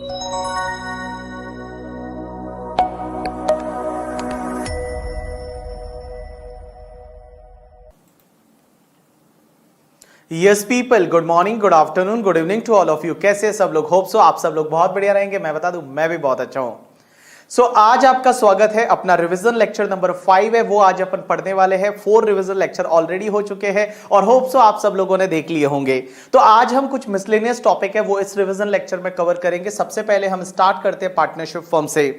Yes people, good morning, good afternoon, good evening to all of you. कैसे हैं सब लोग? होप सो आप सब लोग बहुत बढ़िया रहेंगे। मैं बता दूं, मैं भी बहुत अच्छा हूं। आज आपका स्वागत है। अपना रिवीजन लेक्चर नंबर 5 है, वो आज अपन पढ़ने वाले हैं। 4 रिवीजन लेक्चर ऑलरेडी हो चुके हैं और होप सो आप सब लोगों ने देख लिए होंगे। तो आज हम कुछ मिसलेनियस टॉपिक है वो इस रिवीजन लेक्चर में कवर करेंगे। सबसे पहले हम स्टार्ट करते हैं पार्टनरशिप फर्म से।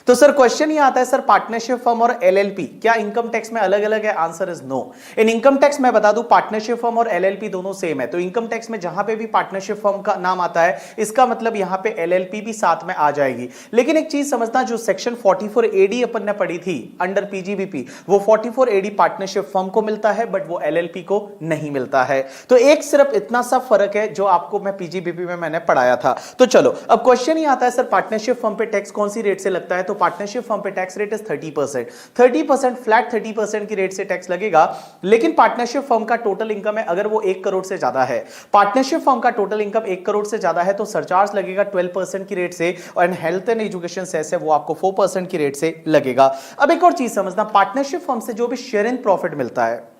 तो सर क्वेश्चन ये आता है, सर पार्टनरशिप फर्म और एलएलपी क्या इनकम टैक्स में अलग अलग है? Answer is no. In income tax मैं बता दूं, पार्टनरशिप फर्म और एलएलपी दोनों सेम है। तो इनकम टैक्स में जहां पे भी पार्टनरशिप फर्म का नाम आता है, इसका मतलब यहां पे एलएलपी भी साथ में आ जाएगी। लेकिन एक चीज समझना, जो सेक्शन 44 एडी अपन ने पढ़ी थी अंडर पीजीबीपी, वो 44 एडी पार्टनरशिप फर्म को मिलता है, बट वो एलएलपी को नहीं मिलता है। तो एक सिर्फ इतना सा फर्क है जो आपको मैं पीजीबीपी में मैंने पढ़ाया था। तो चलो अब क्वेश्चन ये आता है, सर पार्टनरशिप फर्म पे टैक्स कौन सी रेट से लगता है? तो पार्टनरशिप फर्म पे टैक्स रेट इज 30%। 30% फ्लैट 30% की रेट से टैक्स लगेगा। लेकिन पार्टनरशिप फर्म का टोटल इनकम है, अगर वो 1 करोड़ से ज्यादा है, पार्टनरशिप फर्म का टोटल इनकम 1 करोड़ से ज्यादा है, तो सरचार्ज लगेगा 12% की रेट से, और हेल्थ एंड एजुकेशन सेस है वो आपको 4% की रेट से लगेगा। अब एक और चीज समझना, पार्टनरशिप फर्म से जो भी शेयर इन प्रॉफिट मिलता है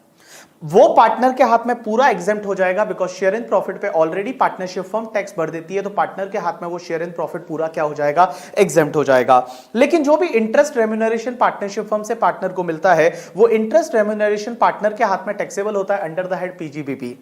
वो पार्टनर के हाथ में पूरा एग्जेम्प्ट हो जाएगा, बिकॉज शेयर इन प्रॉफिट पे ऑलरेडी पार्टनरशिप फर्म टैक्स भर देती है। तो पार्टनर के हाथ में वो शेयर इन प्रॉफिट पूरा क्या हो जाएगा? एग्जेम्प्ट हो जाएगा। लेकिन जो भी इंटरेस्ट रेम्यूनरेशन पार्टनरशिप फर्म से पार्टनर को मिलता है, वो इंटरेस्ट रेम्यूनरेशन पार्टनर के हाथ में टैक्सेबल होता है अंडर द हेड पीजीबीपी।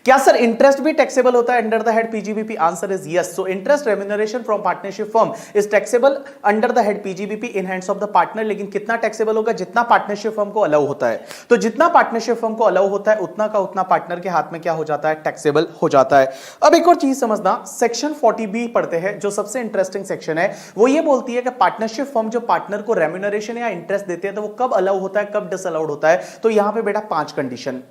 क्या सर इंटरेस्ट भी टैक्सेबल होता है under the head PGBP? Answer is yes. So interest remuneration from partnership firm is taxable under the head PGBP in hands of the partner. लेकिन कितना taxable होगा? जितना partnership firm को allow होता है। तो जितना पार्टनरशिप फर्म को अलाउ होता है, उतना का उतना पार्टनर के हाथ में क्या हो जाता है? टैक्सेबल हो जाता है। अब एक और चीज समझना, सेक्शन 40B पढ़ते हैं, जो सबसे इंटरेस्टिंग सेक्शन है। वो ये बोलती है कि पार्टनरशिप फर्म जो पार्टनर को रेम्यूनरेशन या इंटरेस्ट देते हैं, तो वो कब अलाउ होता है, कब डिसअलाउड होता है? तो यहां पे बेटा 5 कंडीशन।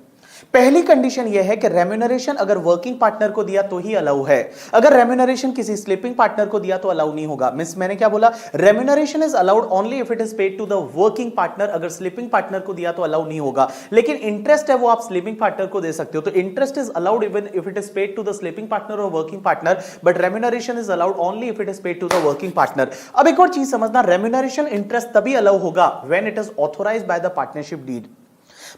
पहली कंडीशन यह है कि रेम्यूनरेशन अगर वर्किंग पार्टनर को दिया तो ही अलाउ है। अगर रेम्यूनरेशन किसी स्लीपिंग पार्टनर को दिया तो अलाउ नहीं होगा। मिस मैंने क्या बोला? Remuneration is allowed only if it is paid to the working partner. अगर स्लीपिंग पार्टनर को दिया तो अलाउ नहीं होगा। लेकिन इंटरेस्ट है वो आप स्लीपिंग पार्टनर को दे सकते हो। तो interest is allowed even if it is paid to the sleeping partner और working partner, but remuneration is allowed only if it is paid to the working partner. अब एक और चीज समझना, रेम्यूनरेशन इंटरेस्ट तभी अलाउ होगा when it is authorised by the partnership deed.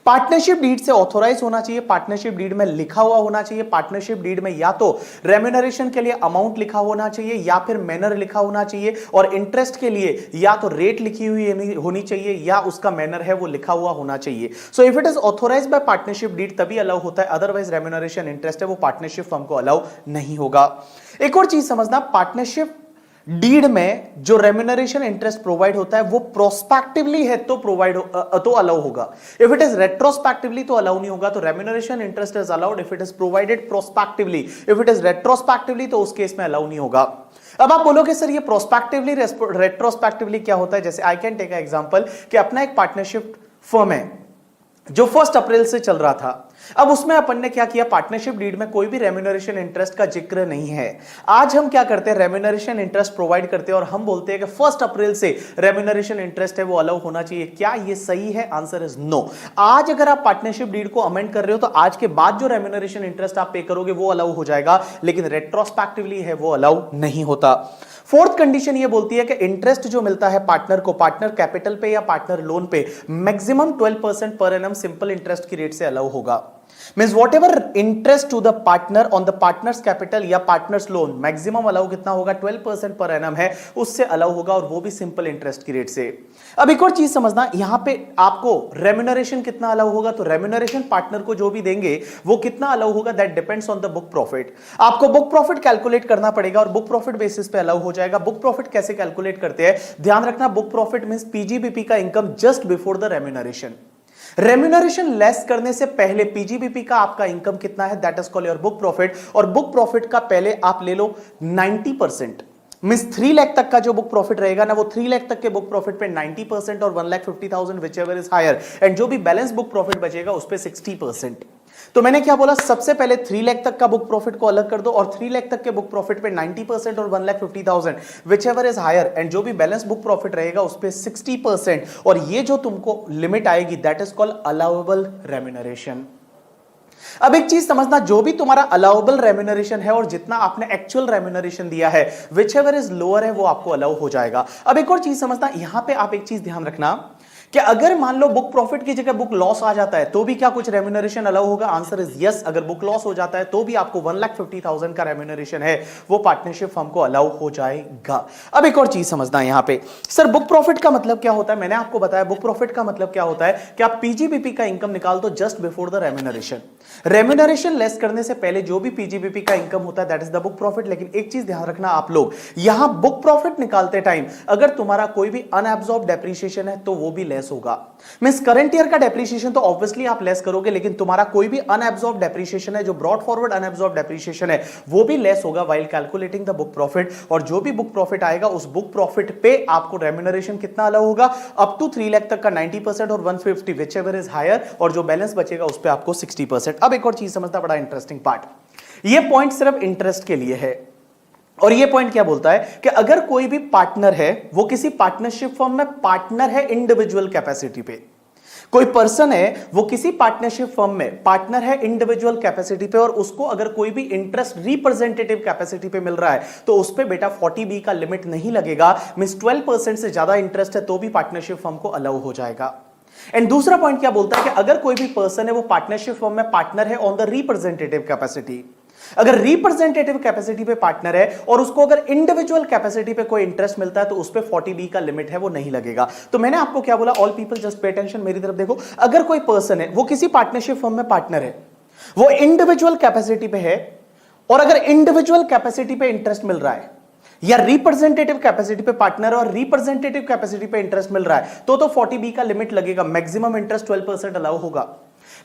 Partnership deed से authorise होना चाहिए, पार्टनरशिप डीड में लिखा हुआ होना चाहिए। पार्टनरशिप डीड में या तो रेम्यूनरेशन के लिए अमाउंट लिखा होना चाहिए, या फिर मैनर लिखा होना चाहिए, और इंटरेस्ट के लिए या तो रेट लिखी हुई होनी चाहिए, या उसका मैनर है वो लिखा हुआ होना चाहिए। So if it is authorised by partnership deed तभी अलाउ होता है, अदरवाइज रेम्यूनरेशन इंटरेस्ट है वो पार्टनरशिप फर्म को अलाउ नहीं होगा। एक और चीज समझना, पार्टनरशिप डीड में जो रेम्यूनरेशन इंटरेस्ट प्रोवाइड होता है वो प्रोस्पेक्टिवली है तो तो अलाउ होगा। इफ इट इज रेट्रोस्पेक्टिवली तो अलाउ नहीं होगा। तो remuneration interest is allowed if it is provided prospectively. If it is retrospectively तो उस केस में अलाउ नहीं होगा। अब आप बोलोगे सर ये प्रोस्पेक्टिवली रेट्रोस्पेक्टिवली क्या होता है? जैसे आई कैन टेक एग्जांपल कि अपना एक पार्टनरशिप फर्म है जो 1 अप्रैल से चल रहा था। अब उसमें अपन ने क्या किया, पार्टनरशिप डीड में कोई भी रेम्यूनरेशन इंटरेस्ट का जिक्र नहीं है। आज हम क्या करते हैं, रेम्यूनरेशन इंटरेस्ट प्रोवाइड करते हैं और हम बोलते हैं कि 1 अप्रैल से रेम्यूनरेशन इंटरेस्ट है वो अलाउ होना चाहिए। क्या ये सही है? Answer is no. आज अगर आप पार्टनरशिप डीड को अमेंड कर रहे हो तो आज के बाद जो रेम्यूनरेशन इंटरेस्ट आप पे करोगे वो अलाउ हो जाएगा, लेकिन रेट्रोस्पेक्टिवली है वो अलाउ नहीं होता। 4th कंडीशन ये बोलती है कि इंटरेस्ट जो मिलता है पार्टनर को, पार्टनर कैपिटल पे या पार्टनर लोन पे, maximum 12% per annum simple interest की रेट से अलाउ होगा। Means whatever interest to the partner on the partner's capital या पार्टनर्स लोन, मैक्सिमम अलाउ कितना होगा? 12% पर एनम है, उससे अलाउ होगा, और वो भी सिंपल इंटरेस्ट की रेट से। अब एक और चीज समझना, यहां पे आपको रेम्यूनरेशन कितना अलाउ होगा? तो रेम्यूनरेशन पार्टनर को जो भी देंगे वो कितना अलाउ होगा? That depends on the book profit. आपको बुक प्रॉफिट कैलकुलेट करना पड़ेगा और बुक प्रॉफिट बेसिस पे अलाउ हो जाएगा। बुक प्रॉफिट कैसे कैलकुलेट करते हैं? ध्यान रखना, बुक प्रॉफिट मींस पीजीबीपी का income just before the remuneration. Remuneration less करने से पहले पीजीबीपी का आपका इनकम कितना है, that is called your book profit. और बुक प्रॉफिट का पहले आप ले लो 90%, मींस 3 लाख तक का जो बुक प्रॉफिट रहेगा ना, वो 3 लाख तक के बुक प्रॉफिट पे 90% और 1,50,000 whichever is higher, and जो भी बैलेंस बुक प्रॉफिट बचेगा उस पे 60%। तो मैंने क्या बोला, सबसे पहले 3 लाख तक का बुक प्रॉफिट को अलग कर दो, और 3 लाख तक के बुक प्रॉफिट पे 90% और 1,50,000 whichever is higher, and जो भी बैलेंस बुक प्रॉफिट रहेगा उस पे 60%। और ये जो तुमको लिमिट आएगी that is called allowable remuneration. अब एक चीज समझना, जो भी तुम्हारा अलाउबल रेम्यूनरेशन है और जितना आपने एक्चुअल रेम्यूनरेशन दिया है, विच एवर इज लोअर है वो आपको अलाउ हो जाएगा। अब एक और चीज समझना, यहां पे आप एक चीज ध्यान रखना कि अगर मान लो बुक प्रॉफिट की जगह बुक लॉस आ जाता है तो भी क्या कुछ रेम्यूनरेशन अलाउ होगा? Answer is yes. अगर बुक लॉस हो जाता है तो भी आपको 1,50,000 का रेम्यूनरेशन है वो पार्टनरशिप फर्म को अलाउ हो जाएगा। अब एक और चीज समझना यहां पे, सर बुक प्रॉफिट का मतलब क्या होता है? मैंने आपको बताया बुक प्रॉफिट का मतलब क्या होता है कि आप पीजीबीपी का इनकम निकाल दो just before the remuneration. Remuneration less करने से पहले जो भी पीजीबीपी का इनकम होता है that is the book profit. लेकिन एक चीज ध्यान रखना आप लोग, यहां बुक प्रॉफिट निकालते टाइम अगर तुम्हारा कोई भी अनएब्सॉर्ब डेप्रिसिएशन है तो वो भी लेस होगा। मींस करंट ईयर का डेप्रिसिएशन तो ऑब्वियसली आप लेस करोगे, लेकिन तुम्हारा कोई भी अनएब्सॉर्ब डेप्रिसिएशन है, जो ब्रॉट फॉरवर्ड अनएब्सॉर्ब डेप्रिसिएशन है, वो भी लेस होगा while calculating the book profit. और जो भी बुक प्रॉफिट आएगा उस बुक प्रॉफिट पे आपको रेम्यूनरेशन कितना अलाउ होगा? अप टू 3 लाख तक का 90% और 150 विच एवर इज हायर, और जो बैलेंस बचेगा उस पे आपको 60%। अब एक और चीज समझना, बड़ा इंटरेस्टिंग पार्ट, ये पॉइंट सिर्फ इंटरेस्ट के लिए है। और ये पॉइंट क्या बोलता है कि अगर कोई भी पार्टनर है वो किसी पार्टनरशिप फर्म में पार्टनर है इंडिविजुअल कैपेसिटी पे, कोई पर्सन है वो किसी पार्टनरशिप फर्म में पार्टनर है इंडिविजुअल कैपेसिटी पे, और उसको अगर कोई भी इंटरेस्ट रिप्रेजेंटेटिव कैपेसिटी पे मिल रहा है तो उस पे बेटा 40B का लिमिट नहीं लगेगा। मींस 12% से ज्यादा इंटरेस्ट है तो भी पार्टनरशिप फर्म को अलाउ हो जाएगा। एंड दूसरा पॉइंट क्या बोलता है कि अगर कोई भी पर्सन है वो पार्टनरशिप फर्म में पार्टनर है ऑन द रिप्रेजेंटेटिव कैपेसिटी, अगर रिप्रेजेंटेटिव कैपेसिटी पे पार्टनर है और उसको अगर इंडिविजुअल कैपेसिटी पे कोई इंटरेस्ट मिलता है तो उस पे 40B का लिमिट है वो नहीं लगेगा। तो मैंने आपको क्या बोला, all people just pay attention, मेरी तरफ देखो। अगर कोई पर्सन है वो किसी पार्टनरशिप फर्म में पार्टनर है, वो इंडिविजुअल कैपेसिटी पे है, और अगर इंडिविजुअल कैपेसिटी पे इंटरेस्ट मिल रहा है या रिप्रेजेंटेटिव कैपेसिटी पे पार्टनर और रिप्रेजेंटेटिव कैपेसिटी पे इंटरेस्ट मिल रहा है तो 40B का लिमिट लगेगा, मैक्सिमम इंटरेस्ट 12% अलाउ होगा।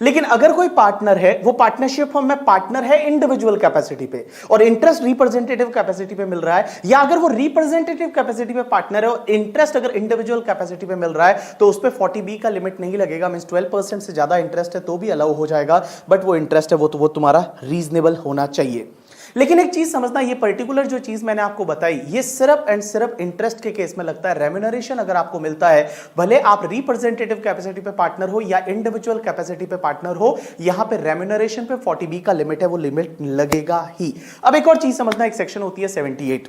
लेकिन अगर कोई पार्टनर है वो पार्टनरशिप फर्म में पार्टनर है इंडिविजुअल कैपेसिटी पे और इंटरेस्ट रिप्रेजेंटेटिव कैपेसिटी पे मिल रहा है, या अगर वो रिप्रेजेंटेटिव कैपेसिटी पे पार्टनर है और इंटरेस्ट अगर इंडिविजुअल कैपेसिटी पे मिल रहा है तो उस पे 40B का लिमिट नहीं लगेगा। मींस 12% से ज्यादा इंटरेस्ट है तो भी अलाउ हो जाएगा, बट वो इंटरेस्ट है वो तुम्हारा रीजनेबल होना चाहिए। लेकिन एक चीज समझना, ये पर्टिकुलर जो चीज मैंने आपको बताई ये सिर्फ एंड सिर्फ इंटरेस्ट के केस में लगता है। रेम्यूनरेशन अगर आपको मिलता है, भले आप रिप्रेजेंटेटिव कैपेसिटी पे पार्टनर हो या इंडिविजुअल कैपेसिटी पे पार्टनर हो, यहां पे रेम्यूनरेशन पे 40B का लिमिट है वो लिमिट लगेगा ही। अब एक और चीज समझना, एक सेक्शन होती है 78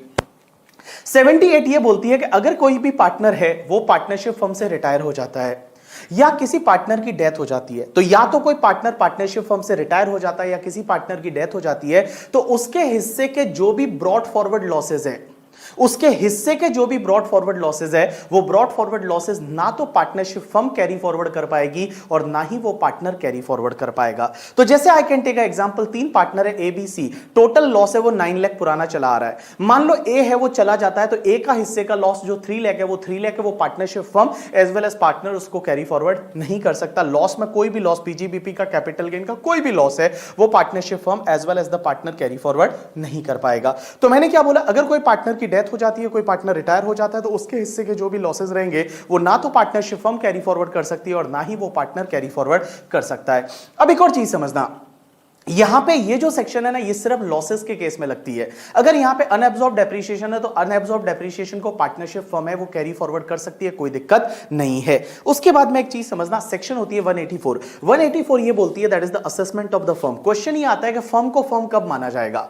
ये बोलती है कि अगर कोई भी पार्टनर है वो पार्टनरशिप फर्म से रिटायर हो जाता है या किसी पार्टनर की डेथ हो जाती है, तो या तो कोई पार्टनर पार्टनरशिप फर्म से रिटायर हो जाता है या किसी पार्टनर की डेथ हो जाती है, तो उसके हिस्से के जो भी ब्रॉट फॉरवर्ड लॉसेज है, उसके हिस्से के जो भी ब्रॉट फॉरवर्ड लॉसेज है, वो ब्रॉट फॉरवर्ड लॉसेज ना तो पार्टनरशिप फर्म कैरी फॉरवर्ड कर पाएगी और ना ही वो पार्टनर कैरी फॉरवर्ड कर पाएगा। तो जैसे I can take example, 3 partner है ABC, टोटल लॉस है वो 9 लाख पुराना चला आ रहा है। मान लो A है वो चला जाता है तो A का हिस्से का लॉस जो 3 लाख है वो 3 लाख है, वो partnership firm as well as partner उसको कैरी फॉरवर्ड नहीं कर सकता। लॉस में कोई भी लॉस, पीजीबीपी का, कैपिटल गेन का कोई भी लॉस है, वो partnership firm as well as the partner carry forward नहीं कर पाएगा। तो मैंने क्या बोला, अगर कोई पार्टनर की डेथ हो जाती है, कोई पार्टनर रिटायर हो जाता है, तो उसके हिस्से के जो भी लॉसेस रहेंगे वो ना तो पार्टनरशिप फर्म कैरी फॉरवर्ड कर सकती है और ना ही वो पार्टनर कैरी फॉरवर्ड कर सकता है। अब एक और चीज समझना, यहां पे ये जो सेक्शन है ना, ये सिर्फ लॉसेस के केस में लगती है। अगर यहां पे अनएब्सॉर्ब डेप्रिसिएशन है तो अनएब्सॉर्ब डेप्रिसिएशन को पार्टनरशिप फर्म है वो कैरी फॉरवर्ड कर सकती है, कोई दिक्कत नहीं है। उसके बाद में एक चीज समझना, सेक्शन होती है 184 ये बोलती है that is the assessment of the firm. Question ये आता है कि फर्म को फर्म कब माना जाएगा।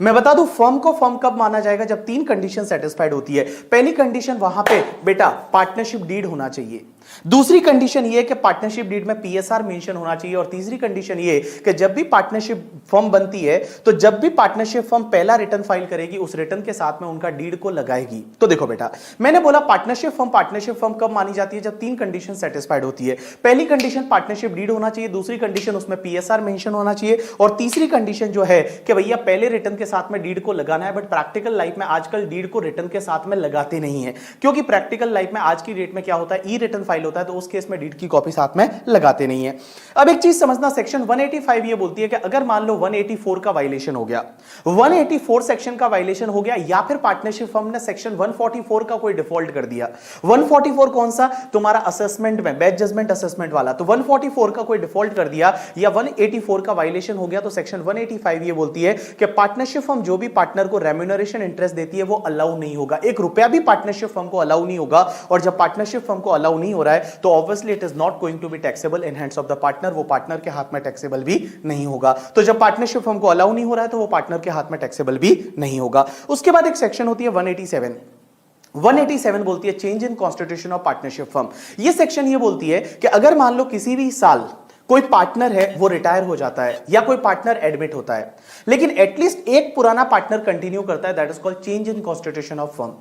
मैं बता दूं फर्म को फर्म कब माना जाएगा, जब 3 कंडीशन सेटिस्फाइड होती है। पहली कंडीशन वहां पे बेटा पार्टनरशिप डीड होना चाहिए, दूसरी कंडीशन ये कि पार्टनरशिप डीड में PSR मेंशन होना चाहिए, और तीसरी कंडीशन ये कि जब भी पार्टनरशिप फर्म बनती है तो जब भी पार्टनरशिप फर्म पहला रिटर्न फाइल करेगी उस रिटर्न के साथ में उनका डीड को लगाएगी। तो देखो बेटा, मैंने बोला पार्टनरशिप फर्म कब मानी जाती है, जब 3 कंडीशन सेटिस्फाइड होती है। पहली कंडीशन पार्टनरशिप डीड होना चाहिए, दूसरी कंडीशन उसमें PSR मेंशन होना चाहिए, और तीसरी कंडीशन जो है कि भैया पहले रिटर्न के साथ में डीड को लगाना है। बट प्रैक्टिकल लाइफ में आजकल डीड को रिटर्न के साथ में लगाते नहीं है, क्योंकि प्रैक्टिकल लाइफ में आज की डेट में क्या होता है, ई रिटर्न फाइल होता है, तो उस केस में डीड की कॉपी साथ में लगाते नहीं है। अब एक चीज समझना, सेक्शन 185 ये बोलती है कि अगर मान लो 184 का वायलेशन हो गया, 184 सेक्शन का वायलेशन हो गया, या फिर पार्टनरशिप फर्म ने सेक्शन 144 का कोई डिफॉल्ट कर दिया। 144 कौन सा, तुम्हारा असेसमेंट में बैड जजमेंट असेसमेंट वाला, तो 144 का कोई डिफॉल्ट कर दिया या 184 का वायलेशन हो गया, तो सेक्शन 185 ये बोलती है कि पार्टनरशिप फर्म जो भी पार्टनर को रेम्यूनरेशन इंटरेस्ट देती है वो अलाउ नहीं होगा, 1 रुपया भी पार्टनरशिप फर्म को अलाउ नहीं होगा। और जब पार्टनरशिप फर्म को अलाउ नहीं हो रहा है तो obviously it is not going to be taxable in hands of the partner, वो पार्टनर के हाथ में टैक्सेबल भी नहीं होगा। तो जब पार्टनरशिप फर्म को अलाउ नहीं हो रहा है तो वो पार्टनर के हाथ में टैक्सेबल भी नहीं होगा। उसके बाद एक सेक्शन होती है 187 बोलती है change in constitution of partnership firm. ये सेक्शन ये बोलती है कि अगर मान लो किसी भी साल कोई पार्टनर है वो रिटायर हो जाता है या कोई पार्टनर एडमिट होता है, लेकिन एटलीस्ट एक पुराना पार्टनर कंटिन्यू करता है, that is called change in constitution of firm.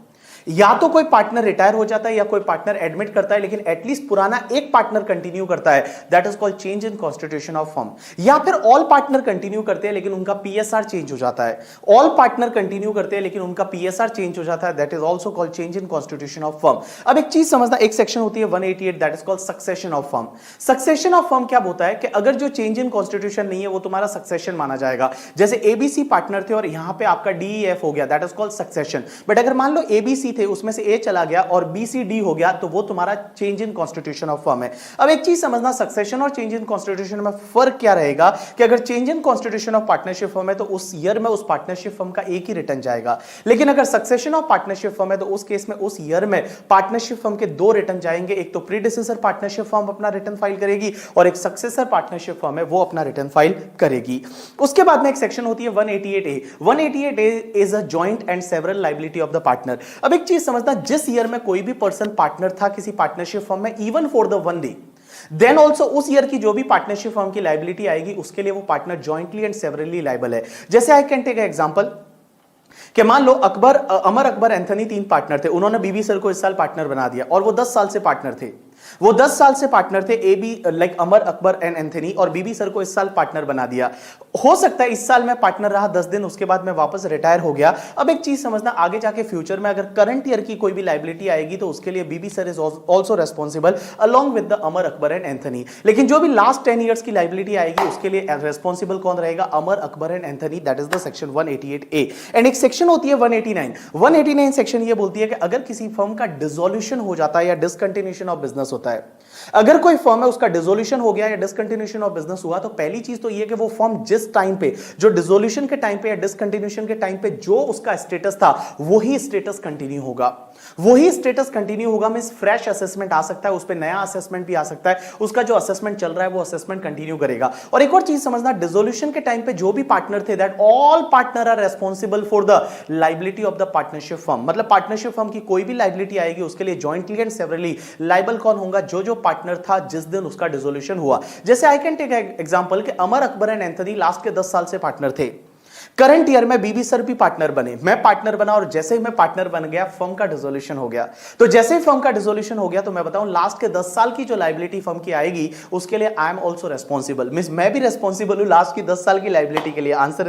या तो कोई पार्टनर रिटायर हो जाता है या कोई पार्टनर एडमिट करता है, लेकिन एटलीस्ट पुराना एक पार्टनर कंटिन्यू करता है, that is called change in constitution of firm. या फिर ऑल पार्टनर कंटिन्यू करते हैं लेकिन उनका पीएसआर चेंज हो जाता है, ऑल पार्टनर कंटिन्यू करते हैं लेकिन उनका पीएसआर चेंज हो जाता है, that is also called change in constitution of firm. अब एक चीज समझना, एक सेक्शन होती है 188, that is called succession of firm. Succession of firm क्या होता है कि अगर जो चेंज इन कॉन्स्टिट्यूशन नहीं है वो तुम्हारा सक्सेशन माना जाएगा। जैसे एबीसी पार्टनर थे और यहां पे आपका डीईएफ हो गया, that is called succession. But अगर मान लो एबीसी थे, उसमें से ए चला गया और बीसीडी हो गया, तो वो तुम्हारा change in constitution of firm है। अब एक चीज समझना, सक्सेशन और चेंज इन कॉन्स्टिट्यूशन में फर्क क्या रहेगा कि अगर change in constitution of partnership firm है तो उस ईयर में उस पार्टनरशिप फर्म का एक ही रिटर्न जाएगा, लेकिन अगर सक्सेशन ऑफ पार्टनरशिप फर्म है तो उस केस में उस ईयर में पार्टनरशिप फर्म के दो रिटर्न जाएंगे। एक तो प्रीडिसेसर पार्टनरशिप फर्म अपना रिटर्न फाइल करेगी और एक सक्सेसर पार्टनरशिप फर्म है वो अपना रिटर्न फाइल करेगी। उसके बाद में एक सेक्शन होती है 188A। 188A is a joint and several liability of the partner. अब एक चीज समझना, जिस ईयर में कोई भी पर्सन पार्टनर था किसी पार्टनरशिप फर्म में, even for the one day, then also उस ईयर की जो भी पार्टनरशिप फर्म की लायबिलिटी आएगी उसके लिए वो partner jointly and severally liable है। जैसे आई कैन टेक एग्जांपल कि मान लो अमर अकबर एंथनी तीन पार्टनर थे, उन्होंने बीबी सर को इस साल पार्टनर बना दिया और वो 10 साल से पार्टनर थे। वो 10 साल से पार्टनर थे, AB like Amar Akbar and Anthony, और बीबी सर को इस साल पार्टनर बना दिया। हो सकता है इस साल मैं पार्टनर रहा 10 दिन, उसके बाद मैं वापस रिटायर हो गया। अब एक चीज समझना, आगे जाके फ्यूचर में अगर करंट ईयर की कोई भी लायबिलिटी आएगी तो उसके लिए BB sir is also responsible along with the Amar Akbar and Anthony. लेकिन जो भी लास्ट 10 ईयर्स की लायबिलिटी आएगी उसके लिए रेस्पॉन्सिबल कौन रहेगा? Amar Akbar and Anthony, that is the section 188A। And एक सेक्शन होती है 189 सेक्शन ये बोलती है कि अगर किसी फर्म का डिसोल्यूशन हो जाता है या डिसकंटिन्यूएशन ऑफ बिजनेस होता है, अगर कोई फर्म है उसका डिसोल्यूशन हो गया या डिसकंटिन्यूएशन ऑफ बिजनेस हुआ, तो पहली चीज तो ये कि वो फर्म जिस टाइम पे, जो डिसोल्यूशन के टाइम पे या डिसकंटिन्यूएशन के टाइम पे जो उसका स्टेटस था वही स्टेटस कंटिन्यू होगा। वही स्टेटस कंटिन्यू होगा मींस फ्रेश असेसमेंट आ सकता है, उस पे नया असेसमेंट भी आ सकता है, उसका जो असेसमेंट चल रहा है वो असेसमेंट कंटिन्यू करेगा। और एक और चीज समझना, डिसोल्यूशन के टाइम पे जो भी पार्टनर थे, that all partner are responsible for the liability of the partnership firm. मतलब पार्टनरशिप फर्म की कोई भी लायबिलिटी आएगी उसके लिए जॉइंटली एंड सेवरली लायबल कौन होगा? जो पार्टनर था जिस दिन उसका डिसोल्यूशन हुआ। जैसे आई कैन टेक एग्जांपल कि अमर अकबर एंड एंथनी लास्ट के 10 साल से पार्टनर थे, करंट ईयर में बीबी सर भी पार्टनर बने, मैं पार्टनर बना, और जैसे ही मैं पार्टनर बन गया फर्म का डिसोल्यूशन हो गया। तो जैसे ही फर्म का डिसोल्यूशन हो गया तो मैं बताऊं लास्ट के 10 साल की जो लायबिलिटी फर्म की आएगी उसके लिए I am also responsible, means मैं भी रेस्पॉन्सिबल हूं लास्ट की 10 साल की लायबिलिटी के लिए। आंसर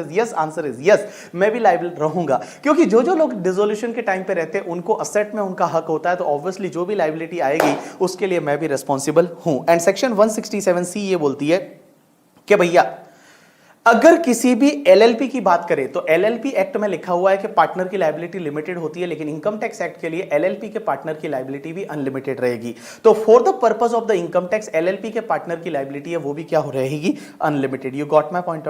इज यस, मैं भी लायबल रहूंगा, क्योंकि जो लोग डिसोल्यूशन के टाइम पे रहते हैं उनको असेट में उनका हक होता है, तो ऑब्वियसली जो भी लायबिलिटी आएगी उसके लिए मैं भी रेस्पॉन्सिबल हूं। एंड सेक्शन 167C ये बोलती है कि भैया अगर किसी भी एलएलपी की बात करें तो एलएलपी एक्ट में लिखा हुआ है कि पार्टनर की लायबिलिटी लिमिटेड होती है, लेकिन इनकम टैक्स एक्ट के लिए एलएलपी के पार्टनर की लायबिलिटी भी अनलिमिटेड रहेगी। तो for the purpose of the income tax LLP के पार्टनर की लायबिलिटी है वो भी क्या हो रहेगी? Unlimited. You got my point?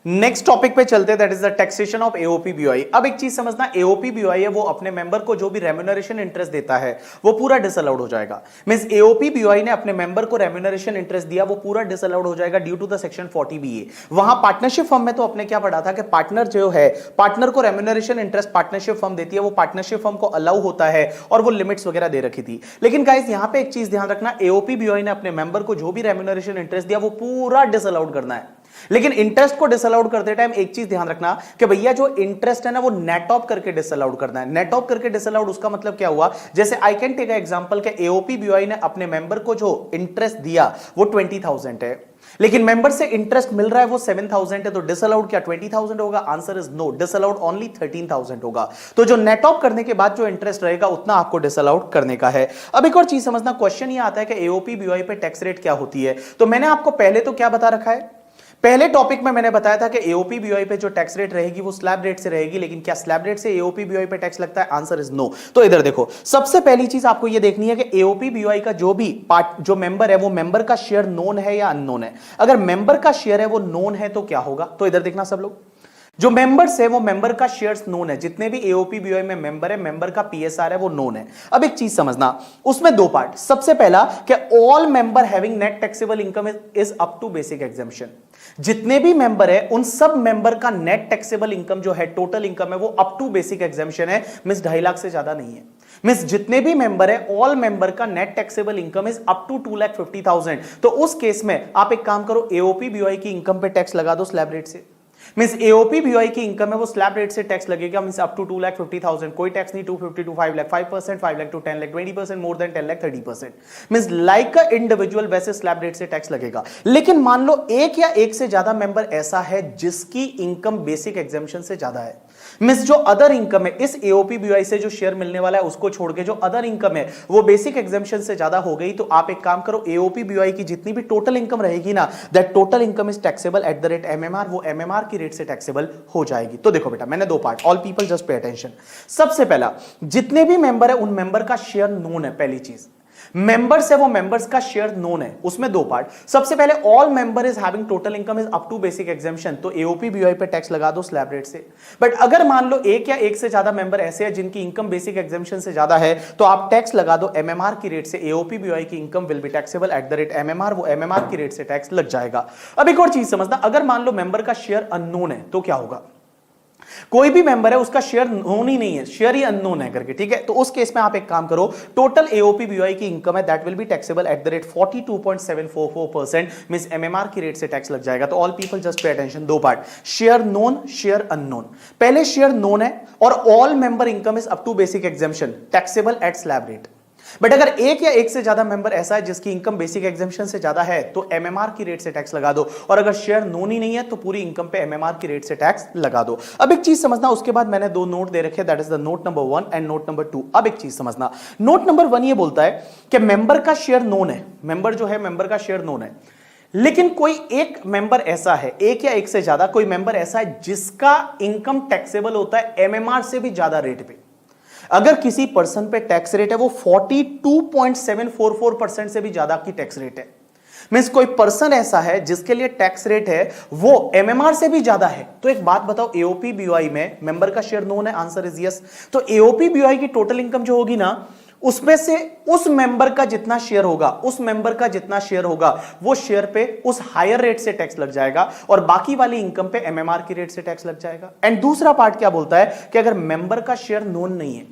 Next topic पे चलते हैं, that is the taxation of AOP BOI. अब एक चीज समझना, एओपीबीवाई है वो अपने मेंबर को जो भी रेम्यूनरेशन इंटरेस्ट देता है वो पूरा डिसअलाउड हो जाएगा। मींस एओपीबीवाई ने अपने मेंबर को रेम्यूनरेशन इंटरेस्ट दिया वो पूरा डिसअलाउड हो जाएगा due to the section 40BA। वहां पार्टनरशिप फर्म में तो अपने क्या पढ़ा था कि पार्टनर जो है, पार्टनर को रेम्यूनरेशन इंटरेस्ट पार्टनरशिप फर्म देती है, वो पार्टनरशिप फर्म को अलाउ होता है और वो लिमिट्स वगैरह दे रखी थी। लेकिन गाइस यहां पे एक चीज ध्यान रखना, एओपीबीवाई ने अपने मेंबर को जो भी रेम्यूनरेशन इंटरेस्ट दिया वो पूरा डिसअलाउड करना है। लेकिन इंटरेस्ट को डिसअलाउड करते टाइम एक चीज ध्यान रखना कि भैया जो इंटरेस्ट है ना वो नेट ऑफ करके डिसअलाउड करना है। नेट ऑफ करके डिसअलाउड उसका मतलब क्या हुआ? जैसे आई कैन टेक एग्जांपल के एओपीबीवाई ने अपने मेंबर को जो इंटरेस्ट दिया वो 20,000 है, लेकिन मेंबर से इंटरेस्ट मिल रहा है वो 7,000 है, तो डिसअलाउड क्या 20,000 होगा? Answer is no, disallowed only 13,000 होगा। तो जो नेट ऑफ करने के बाद जो इंटरेस्ट रहेगा उतना आपको डिसअलाउड करने का है। अब एक और चीज समझना, क्वेश्चन ये आता है कि एओपीबीवाई पे टैक्स रेट क्या होती है। तो मैंने आपको पहले तो क्या बता रखा है, पहले टॉपिक में मैंने बताया था कि एओपीबीवाई पे जो टैक्स रेट रहेगी वो स्लैब रेट से रहेगी, लेकिन क्या स्लैब रेट से एओपीबीवाई पे टैक्स लगता है? Answer is no. तो इधर देखो, सबसे पहली चीज आपको ये देखनी है कि एओपीबीवाई का जो भी पार्ट, जो मेंबर है वो मेंबर का शेयर नोन है या अननोन है। अगर मेंबर का शेयर है वो नोन है तो क्या होगा? तो इधर देखना सब लोग, जो मेंबर्स है वो मेंबर का शेयर्स नोन है, जितने भी एओपी बीओआई में मेंबर है, मेंबर का पीएसआर है वो नोन है। अब एक चीज समझना, उसमें दो पार्ट। सबसे पहला कि all member having net taxable income is up to basic exemption. जितने भी मेंबर है उन सब मेंबर का नेट टैक्सेबल इनकम जो है, टोटल इनकम है, वो अप टू बेसिक एग्जम्पशन है, मींस 2.5 लाख से ज्यादा नहीं है। मींस जितने भी मेंबर है, ऑल मेंबर का net taxable income is up to 2,50,000। तो उस केस में आप एक काम करो, एओपी बीओआई की इनकम पे टैक्स लगा दो स्लैब रेट से। मींस एओपी बीओआई की इनकम है वो स्लैब रेट से टैक्स लगेगा, मींस अप टू 2,50,000। कोई टैक्स नहीं, 250 to 5 lakh 5%, 5 lakh to 10 lakh 20%, more than 10 lakh 30%। Means like a individual वैसे स्लैब रेट से टैक्स लगेगा। लेकिन मान लो एक या एक से ज्यादा मेंबर ऐसा है जिसकी इनकम बेसिक एग्जम्पशन से ज्यादा है, मींस जो अदर इनकम है, इस एओपी बीओआई से जो शेयर मिलने वाला है उसको छोड़ के जो अदर इनकम है वो बेसिक एग्जम्पशन से ज्यादा हो गई, तो आप एक काम करो, एओपी बीओआई की जितनी भी टोटल इनकम रहेगी ना, that total income is taxable at the rate MMR, वो एमएमआर की रेट से टैक्सेबल हो जाएगी। तो देखो बेटा, मैंने दो part, all people just pay attention. सबसे पहला, जितने भी मेंबर है उन मेंबर का शेयर नोन है। पहली चीज, मेंबर्स है वो मेंबर्स का शेयर नोन है। उसमें दो पार्ट। सबसे पहले, all member is having total income is up to basic exemption, तो एओपी बीओआई पे टैक्स लगा दो स्लैब रेट से। बट अगर मान लो एक या एक से ज्यादा मेंबर ऐसे हैं जिनकी इनकम बेसिक एग्जम्पशन से ज्यादा है, तो आप टैक्स लगा दो एमएमआर की रेट से। एओपी बीओआई की income will be taxable at the rate MMR, वो एमएमआर की रेट से टैक्स लग जाएगा। अब एक और चीज समझना, अगर मान लो मेंबर का शेयर अननोन है तो क्या होगा? कोई भी मेंबर है उसका शेयर नोन ही नहीं है, शेयर ही अननोन है करके, ठीक है? तो उस केस में आप एक काम करो, टोटल एओपी बीओआई की इनकम है that will be taxable at the rate 42.744%, means MMR की रेट से टैक्स लग जाएगा। तो all people just pay attention, दो part, share known, share unknown. पहले शेयर नोन है और all member income is up to basic exemption, taxable at slab rate. But अगर एक या एक से ज्यादा मेंबर ऐसा है जिसकी इनकम बेसिक एग्जम्पशन से ज्यादा है, तो एमएमआर की रेट से टैक्स लगा दो। और अगर शेयर नोन ही नहीं है तो पूरी इनकम पे एमएमआर की रेट से टैक्स लगा दो। अब एक चीज समझना, उसके बाद मैंने दो नोट दे रखे, that is the note number 1 and note number 2। अब एक चीज समझना, नोट नंबर 1 ये बोलता है कि मेंबर का शेयर नोन है, मेंबर जो है मेंबर का शेयर नोन है, लेकिन कोई एक मेंबर ऐसा है, एक या एक से ज्यादा कोई मेंबर ऐसा है जिसका इनकम टैक्सेबल होता है एमएमआर से भी ज्यादा रेट पे। अगर किसी पर्सन पे टैक्स रेट है वो 42.744% से भी ज्यादा की टैक्स रेट है, मींस कोई पर्सन ऐसा है जिसके लिए टैक्स रेट है वो एमएमआर से भी ज्यादा है, तो एक बात बताओ, एओपी बीओआई में मेंबर का शेयर नोन है, आंसर इज यस। तो एओपी बीओआई की टोटल इनकम जो होगी ना, उसमें से उस मेंबर का जितना शेयर होगा, उस मेंबर का जितना शेयर होगा, वो शेयर पे उस हायर रेट से टैक्स लग जाएगा और बाकी वाली इनकम पे एमएमआर की रेट से टैक्स लग जाएगा। एंड दूसरा पार्ट क्या बोलता है कि अगर मेंबर का शेयर नोन नहीं है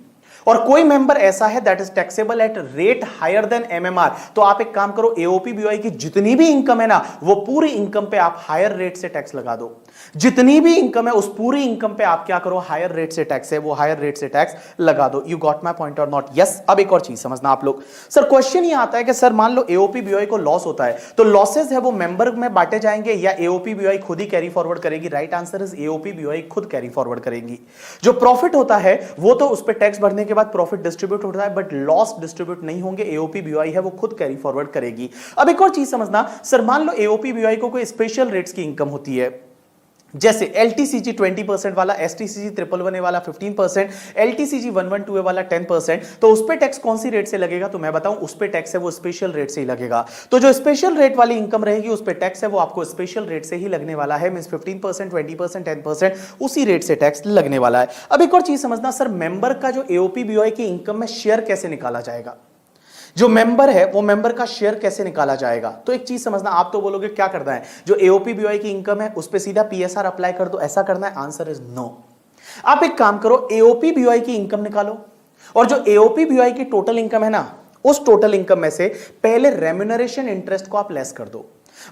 और कोई मेंबर ऐसा है that is taxable at rate higher than MMR, तो आप एक काम करो, एओपी बीओआई की जितनी भी इनकम है ना, वो पूरी इनकम पे आप हायर रेट से टैक्स लगा दो। जितनी भी इनकम है उस पूरी इनकम पे आप क्या करो, हायर रेट से टैक्स है वो हायर रेट से टैक्स लगा दो। You got my point or not? Yes. अब एक और चीज समझना आप लोग, सर क्वेश्चन ये आता है कि सर मान लो एओपी बीओआई को लॉस होता है, तो लॉसेस है वो मेंबर में बांटे जाएंगे या एओपी बीओआई खुद ही कैरी फॉरवर्ड करेगी? Right answer is AOP BOI खुद कैरी फॉरवर्ड करेगी। जो प्रॉफिट होता है वो तो उस पर टैक्स भरने के बाद प्रॉफिट डिस्ट्रीब्यूट होता है, बट लॉस डिस्ट्रीब्यूट नहीं होंगे, एओपी बीओआई है वो खुद कैरी फॉरवर्ड करेगी। अब एक और चीज समझना, सर मान लो एओपी बीओआई को कोई स्पेशल रेट्स की इनकम होती है, जैसे एलटीसीजी 20% वाला, एसटीसीजी 111A वाला 15%, एलटीसीजी 112A वाला 10%, तो उस पे टैक्स कौन सी रेट से लगेगा? तो मैं बताऊं, उस पे टैक्स है वो स्पेशल रेट से ही लगेगा। तो जो स्पेशल रेट वाली इनकम रहेगी उस पे टैक्स है वो आपको स्पेशल रेट से ही लगने वाला है, मींस 15%, 20%, 10% उसी रेट से टैक्स लगने वाला है। अब एक और चीज समझना, सर मेंबर का जो एओपी बीओआई की इनकम में शेयर कैसे निकाला जाएगा? जो मेंबर है वो मेंबर का शेयर कैसे निकाला जाएगा? तो एक चीज समझना, आप तो बोलोगे क्या करना है, जो एओपी बीओआई की इनकम है उस पे सीधा पीएसआर अप्लाई कर दो, ऐसा करना है? Answer is no. आप एक काम करो, एओपी बीओआई की इनकम निकालो और जो एओपी बीओआई की टोटल इनकम है ना, उस टोटल इनकम में से पहले रेम्यूनरेशन इंटरेस्ट को आप लेस कर दो।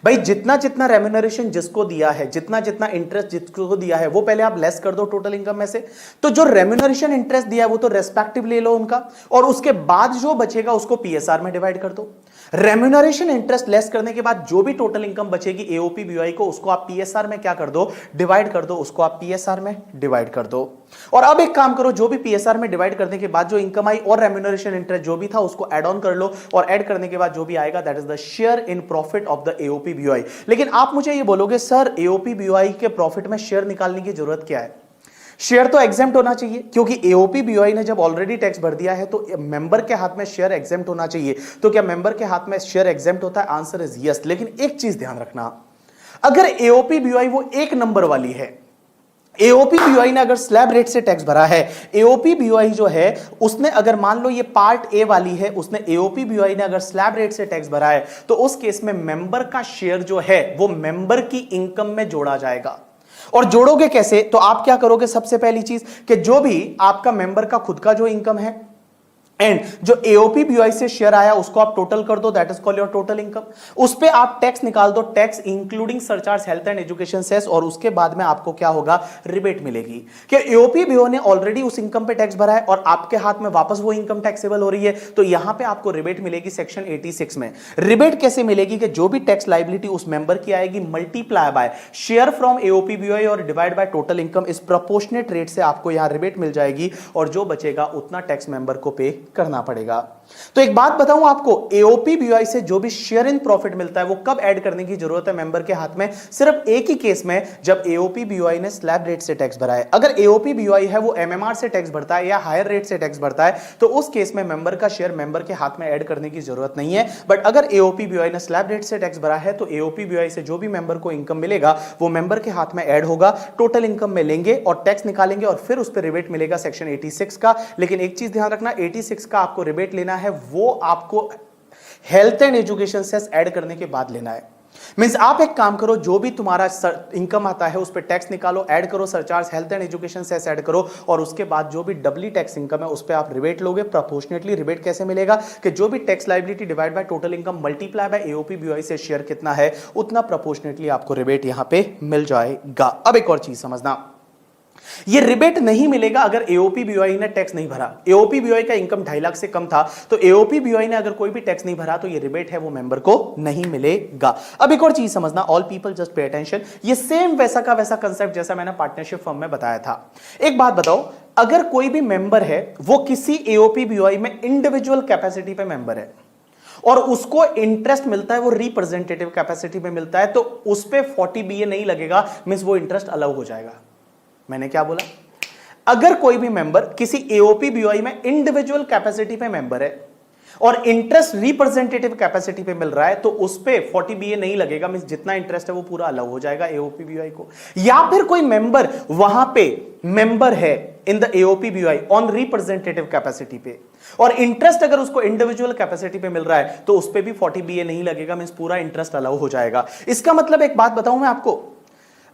भाई जितना जितना रेम्यूनरेशन जिसको दिया है, जितना जितना इंटरेस्ट जिसको दिया है, वो पहले आप लेस कर दो टोटल इनकम में से। तो जो रेम्यूनरेशन इंटरेस्ट दिया है वो तो रेस्पेक्टिव ले लो उनका, और उसके बाद जो बचेगा उसको पीएसआर में डिवाइड कर दो। रेम्यूनरेशन इंटरेस्ट लेस करने के बाद जो भी टोटल इनकम बचेगी एओपी बीओआई को, उसको आप पीएसआर में क्या कर दो, डिवाइड कर दो, उसको आप पीएसआर में डिवाइड कर दो। और अब एक काम करो, जो भी पीएसआर में डिवाइड करने के बाद जो इनकम आई और रेम्यूनरेशन इंटरेस्ट जो भी था उसको ऐड ऑन कर लो, और ऐड करने के बाद जो भी आएगा that is the share in profit of the AOP BOI. लेकिन आप मुझे ये बोलोगे, सर एओपी बीओआई के प्रॉफिट में शेयर निकालने की जरूरत क्या है? शेयर तो एग्जेम्प्ट होना चाहिए, क्योंकि एओपी बीओआई ने जब ऑलरेडी टैक्स भर दिया है तो मेंबर के हाथ में शेयर एग्जेम्प्ट होना चाहिए। तो क्या मेंबर के हाथ में शेयर एग्जेम्प्ट होता है? Answer is yes. लेकिन एक चीज ध्यान रखना, अगर एओपी बीओआई वो एक नंबर वाली है, एओपी बीओआई ने अगर स्लैब रेट से टैक्स भरा है, एओपी बीओआई जो है उसने अगर मान लो ये पार्ट ए वाली है, उसने एओपी बीओआई ने अगर स्लैब रेट से टैक्स भरा है तो उस केस में मेंबर का शेयर जो है वो मेंबर की इनकम में जोड़ा जाएगा। और जोड़ोगे कैसे? तो आप क्या करोगे, सबसे पहली चीज कि जो भी आपका मेंबर का खुद का जो इनकम है एंड जो एओपी बीओआई से शेयर आया उसको आप टोटल कर दो, that is called your total income. उस पे आप टैक्स निकाल दो, tax including surcharge health and education cess, और उसके बाद में आपको क्या होगा, रिबेट मिलेगी कि एओपी बीओआई ने ऑलरेडी उस इनकम पे टैक्स भरा है और आपके हाथ में वापस वो इनकम टैक्सेबल हो रही है, तो यहां पे आपको रिबेट मिलेगी सेक्शन 86 में। रिबेट कैसे मिलेगी कि जो भी टैक्स लायबिलिटी उस मेंबर की आएगी multiply by share from AOP BOI और डिवाइड बाय टोटल इनकम, इस प्रोपोर्शनेट रेट से आपको यहां रिबेट मिल जाएगी और जो बचेगा उतना टैक्स मेंबर को पे करना पड़ेगा। तो एक बात बताऊं आपको, एओपी बीओआई से जो भी शेयर इन प्रॉफिट मिलता है वो कब ऐड करने की जरूरत है मेंबर के हाथ में? सिर्फ एक ही केस में, जब एओपी बीओआई ने स्लैब रेट से टैक्स भरा है। अगर एओपी बीओआई है वो एमएमआर से टैक्स भरता है या हायर रेट से टैक्स भरता है तो उस केस में मेंबर का शेयर मेंबर के हाथ में ऐड करने की जरूरत नहीं है। बट अगर एओपी बीओआई ने स्लैब रेट से टैक्स भरा है तो एओपी बीओआई से जो भी मेंबर को इनकम मिलेगा वो मेंबर के हाथ में ऐड होगा, टोटल इनकम में लेंगे और टैक्स निकालेंगे और फिर उस पर रिबेट मिलेगा सेक्शन 86 का। लेकिन एक चीज ध्यान रखना, 86 का आपको रिबेट लेना है वो आपको health and education cess add करने के बाद लेना है। मींस आप एक काम करो, जो भी तुम्हारा इनकम आता है उस पर टैक्स निकालो, ऐड करो surcharge health and education cess add करो और उसके बाद जो भी डबली टैक्स इनकम है उस पर आप रिबेट लोगे प्रोपोर्शनेटली। रिबेट कैसे मिलेगा कि जो भी tax liability divide by total income multiply by AOP BOI से शेयर कितना है उतना प्रोपोर्शनेटली आपको रिबेट यहां पे मिल जाएगा। अब एक और चीज समझना, ये रिबेट नहीं मिलेगा अगर एओपी बीओआई ने टैक्स नहीं भरा। एओपी बीओआई का इनकम 2.5 लाख से कम था तो एओपी बीओआई ने अगर कोई भी टैक्स नहीं भरा तो ये रिबेट है वो मेंबर को नहीं मिलेगा। अब एक और चीज समझना, all people just pay attention, ये सेम वैसा का वैसा कंसेप्ट जैसा मैंने पार्टनरशिप फर्म में बताया था। एक बात बताओ, अगर कोई भी मेंबर है वो किसी एओपी बीओआई में इंडिविजुअल कैपेसिटी पे मेंबर है और उसको इंटरेस्ट मिलता है वो रिप्रेजेंटेटिव कैपेसिटी पे मिलता है तो उस पे 40 बीए नहीं लगेगा, मींस वो इंटरेस्ट अलाउ हो जाएगा। मैंने क्या बोला? अगर कोई भी मेंबर किसी एओपी बीओआई में इंडिविजुअल कैपेसिटी पे मेंबर है और इंटरेस्ट रिप्रेजेंटेटिव कैपेसिटी पे मिल रहा है तो उस पे 40 बीए नहीं लगेगा, मींस जितना इंटरेस्ट है वो पूरा अलाउ हो जाएगा एओपी बीओआई को। या फिर कोई मेंबर वहां पे मेंबर है in the AOP BOI on representative capacity पे और इंटरेस्ट अगर उसको इंडिविजुअल कैपेसिटी पे मिल रहा है तो उस पे भी 40 बीए नहीं लगेगा, मींस पूरा इंटरेस्ट अलाउ हो जाएगा। इसका मतलब एक बात बताऊं मैं आपको,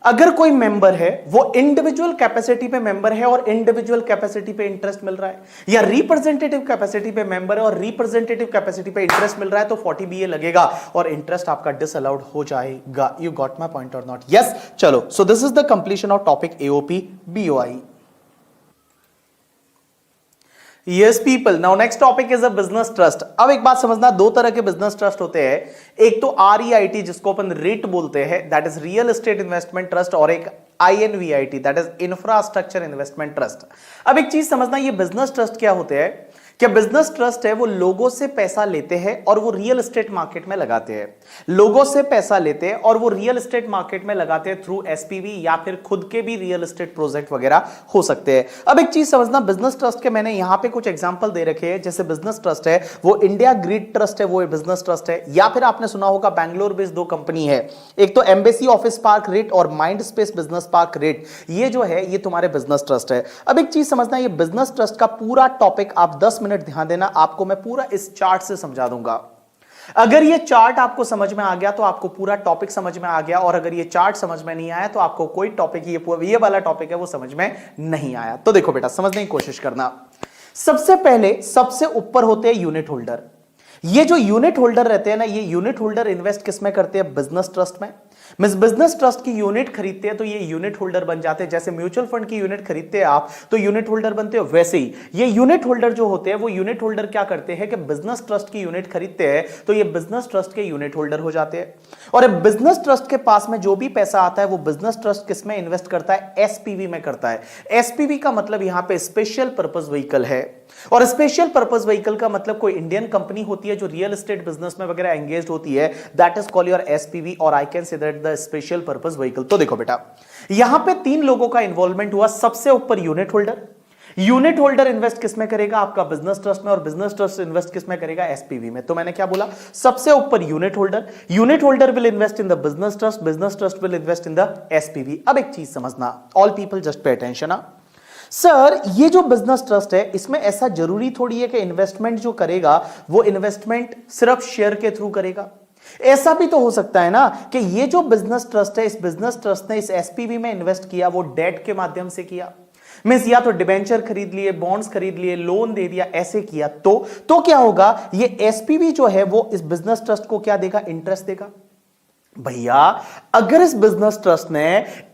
अगर कोई मेंबर है वो इंडिविजुअल कैपेसिटी पे मेंबर है और इंडिविजुअल कैपेसिटी पे इंटरेस्ट मिल रहा है, या रिप्रेजेंटेटिव कैपेसिटी पे मेंबर है और रिप्रेजेंटेटिव कैपेसिटी पे इंटरेस्ट मिल रहा है तो 40 बीए लगेगा और इंटरेस्ट आपका डिसअलाउड हो जाएगा। You got my point or not? Yes, चलो, सो this is the completion of topic AOP BOI. Yes people, now next topic is a business trust। अब एक बात समझना, दो तरह के बिजनेस ट्रस्ट होते हैं, एक तो REIT जिसको अपन रिट बोलते हैं, that is real estate investment trust, और एक INVIT that is infrastructure investment trust. अब एक चीज समझना, ये बिजनेस ट्रस्ट क्या होते हैं? क्या बिजनेस ट्रस्ट है वो लोगों से पैसा लेते हैं और वो रियल एस्टेट मार्केट में लगाते हैं। लोगों से पैसा लेते हैं और वो रियल एस्टेट मार्केट में लगाते हैं थ्रू एसपीवी या फिर खुद के भी रियल एस्टेट प्रोजेक्ट वगैरह हो सकते हैं। अब एक चीज समझना, बिजनेस ट्रस्ट के मैंने यहां पे कुछ एग्जांपल दे रखे हैं, जैसे बिजनेस ट्रस्ट है वो इंडिया ग्रिड ट्रस्ट है, वो बिजनेस ट्रस्ट है, या फिर आपने सुना होगा बैंगलोर बेस्ड दो कंपनी है, एक तो एम्बेसी ऑफिस पार्क रिट और mind space business park writ, ये जो है ये तुम्हारे बिजनेस ट्रस्ट है। अब एक चीज समझना, ये बिजनेस ट्रस्ट का पूरा टॉपिक आप 10 मिनट ध्यान देना, आपको मैं पूरा इस चार्ट से समझा दूंगा। अगर ये चार्ट आपको समझ में आ गया तो आपको पूरा टॉपिक समझ में आ गया, और अगर ये चार्ट समझ में नहीं आया तो आपको कोई टॉपिक, ये वाला टॉपिक है वो समझ में नहीं आया। तो देखो बेटा, समझने की कोशिश करना। सबसे पहले सबसे ऊपर होते हैं यूनिट होल्डर। ये जो यूनिट होल्डर रहते हैं ना, ये यूनिट होल्डर इन्वेस्ट किस में करते हैं? बिजनेस ट्रस्ट में। मिस बिजनेस ट्रस्ट की यूनिट खरीदते हैं तो ये यूनिट होल्डर बन जाते हैं। जैसे म्यूचुअल फंड की यूनिट खरीदते हैं आप तो यूनिट होल्डर बनते हो, वैसे ही ये यूनिट होल्डर जो होते हैं वो यूनिट होल्डर क्या करते हैं कि बिजनेस ट्रस्ट की यूनिट खरीदते हैं तो ये बिजनेस ट्रस्ट के यूनिट होल्डर हो जाते हैं। और बिजनेस ट्रस्ट के पास में जो भी पैसा आता है वो बिजनेस ट्रस्ट किस में इन्वेस्ट करता है? एसपीवी में करता है। एसपीवी का मतलब यहां पे स्पेशल पर्पस व्हीकल है, और स्पेशल पर्पस व्हीकल का मतलब कोई इंडियन कंपनी होती है जो रियल एस्टेट बिजनेस में वगैरह एंगेज होती है, that is called your SPV, और I can say that the special purpose vehicle. तो देखो बेटा, यहां पे 3 लोगों का इन्वॉल्वमेंट हुआ। सबसे ऊपर unit holder, unit holder invest किसमें करेगा? आपका बिजनेस ट्रस्ट में, और बिजनेस ट्रस्ट इन्वेस्ट किसमें करेगा? एसपीवी में। तो मैंने क्या बोला? सबसे ऊपर unit holder, unit holder will invest in the business trust will invest in the SPV. अब एक चीज समझना, all people just pay attention. Sir ये जो बिजनेस ट्रस्ट है, इसमें ऐसा जरूरी थोड़ी है कि इन्वेस्टमेंट जो करेगा वो इन्वेस्टमेंट सिर्फ शेयर के थ्रू करेगा। ऐसा भी तो हो सकता है ना कि ये जो बिजनेस ट्रस्ट है, इस बिजनेस ट्रस्ट ने इस एसपीवी में इन्वेस्ट किया, वो डेट के माध्यम से किया, मींस या तो डिबेंचर खरीद लिए, बॉन्ड्स खरीद लिए, लोन दे दिया, ऐसे किया, तो क्या होगा? ये एसपीवी जो है वो इस बिजनेस ट्रस्ट को क्या देगा? इंटरेस्ट देगा। भैया अगर इस बिजनेस ट्रस्ट ने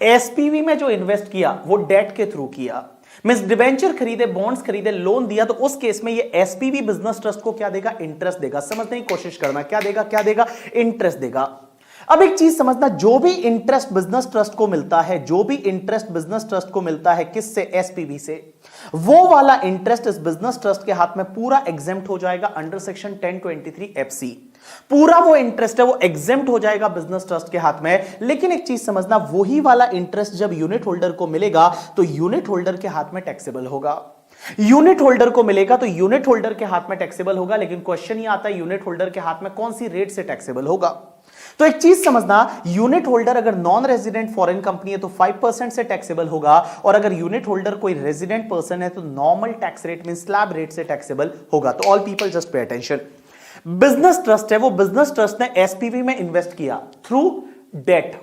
एसपीवी में जो इन्वेस्ट किया वो डेट के थ्रू किया, मींस डिबेंचर खरीदे, बॉन्ड्स खरीदे, लोन दिया, तो उस केस में ये एसपीवी बिजनेस ट्रस्ट को क्या देगा? इंटरेस्ट देगा। समझने की कोशिश करना, क्या देगा? क्या देगा? इंटरेस्ट देगा। अब एक चीज समझना, जो भी इंटरेस्ट बिजनेस ट्रस्ट को मिलता है, जो भी इंटरेस्ट बिजनेस ट्रस्ट को मिलता है, किससे? एसपीवी से, वो वाला इंटरेस्ट इस बिजनेस ट्रस्ट के हाथ में पूरा एग्जेम्प्ट हो जाएगा अंडर सेक्शन 1023 एफसी। पूरा वो इंटरेस्ट है वो एग्जेम्प्ट हो जाएगा बिजनेस ट्रस्ट के हाथ में। लेकिन एक चीज समझना, वही वाला इंटरेस्ट जब यूनिट होल्डर को मिलेगा तो यूनिट होल्डर के हाथ में टैक्सेबल होगा। यूनिट होल्डर को मिलेगा तो यूनिट होल्डर के हाथ में टैक्सेबल होगा। लेकिन क्वेश्चन ये आता है, यूनिट होल्डर के हाथ में कौन सी रेट से टैक्सेबल होगा? तो एक चीज समझना, यूनिट होल्डर अगर नॉन रेजिडेंट फॉरेन कंपनी है तो 5% से टैक्सेबल होगा, और अगर यूनिट होल्डर कोई रेजिडेंट पर्सन है तो normal tax rate mean slab rate से टैक्सेबल होगा। तो all people just pay attention. Business trust है, वो बिजनेस ट्रस्ट ने एसपीवी में इन्वेस्ट किया थ्रू डेट।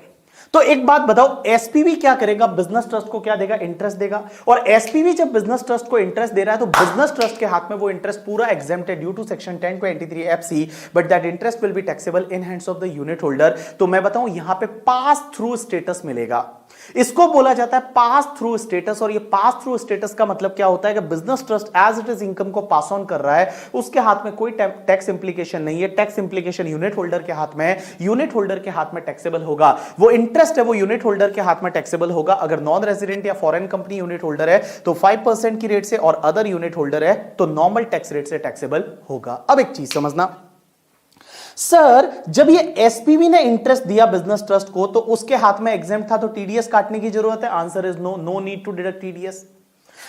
तो एक बात बताओ, एसपीवी क्या करेगा? बिजनेस ट्रस्ट को क्या देगा? इंटरेस्ट देगा। और एसपीवी जब बिजनेस ट्रस्ट को इंटरेस्ट दे रहा है तो बिजनेस ट्रस्ट के हाथ में वो इंटरेस्ट पूरा एग्जेम्प्ट है due to section 1023 FC, but that interest will be taxable in hands of the unit holder. तो मैं बताऊं, यहां पे पास थ्रू स्टेटस मिलेगा, इसको बोला जाता है पास थ्रू स्टेटस। और ये पास थ्रू स्टेटस का मतलब क्या होता है कि business trust as it is income को पास ऑन कर रहा है, उसके हाथ में कोई टैक्स इंप्लीकेशन नहीं है। टैक्स इंप्लीकेशन यूनिट होल्डर के हाथ में, यूनिट होल्डर के हाथ में टैक्सेबल होगा। वो इंटरेस्ट है वो यूनिट होल्डर के हाथ में टैक्सेबल होगा। अगर नॉन रेजिडेंट या फॉरेन कंपनी यूनिट होल्डर है तो 5% की रेट से, और अदर यूनिट होल्डर है तो नॉर्मल टैक्स रेट से टैक्सेबल होगा। अब एक चीज समझना, सर जब ये एसपीवी ने इंटरेस्ट दिया बिजनेस ट्रस्ट को तो उसके हाथ में एग्जेम्प्ट था, तो टीडीएस काटने की जरूरत है? Answer is no, no need to deduct TDS.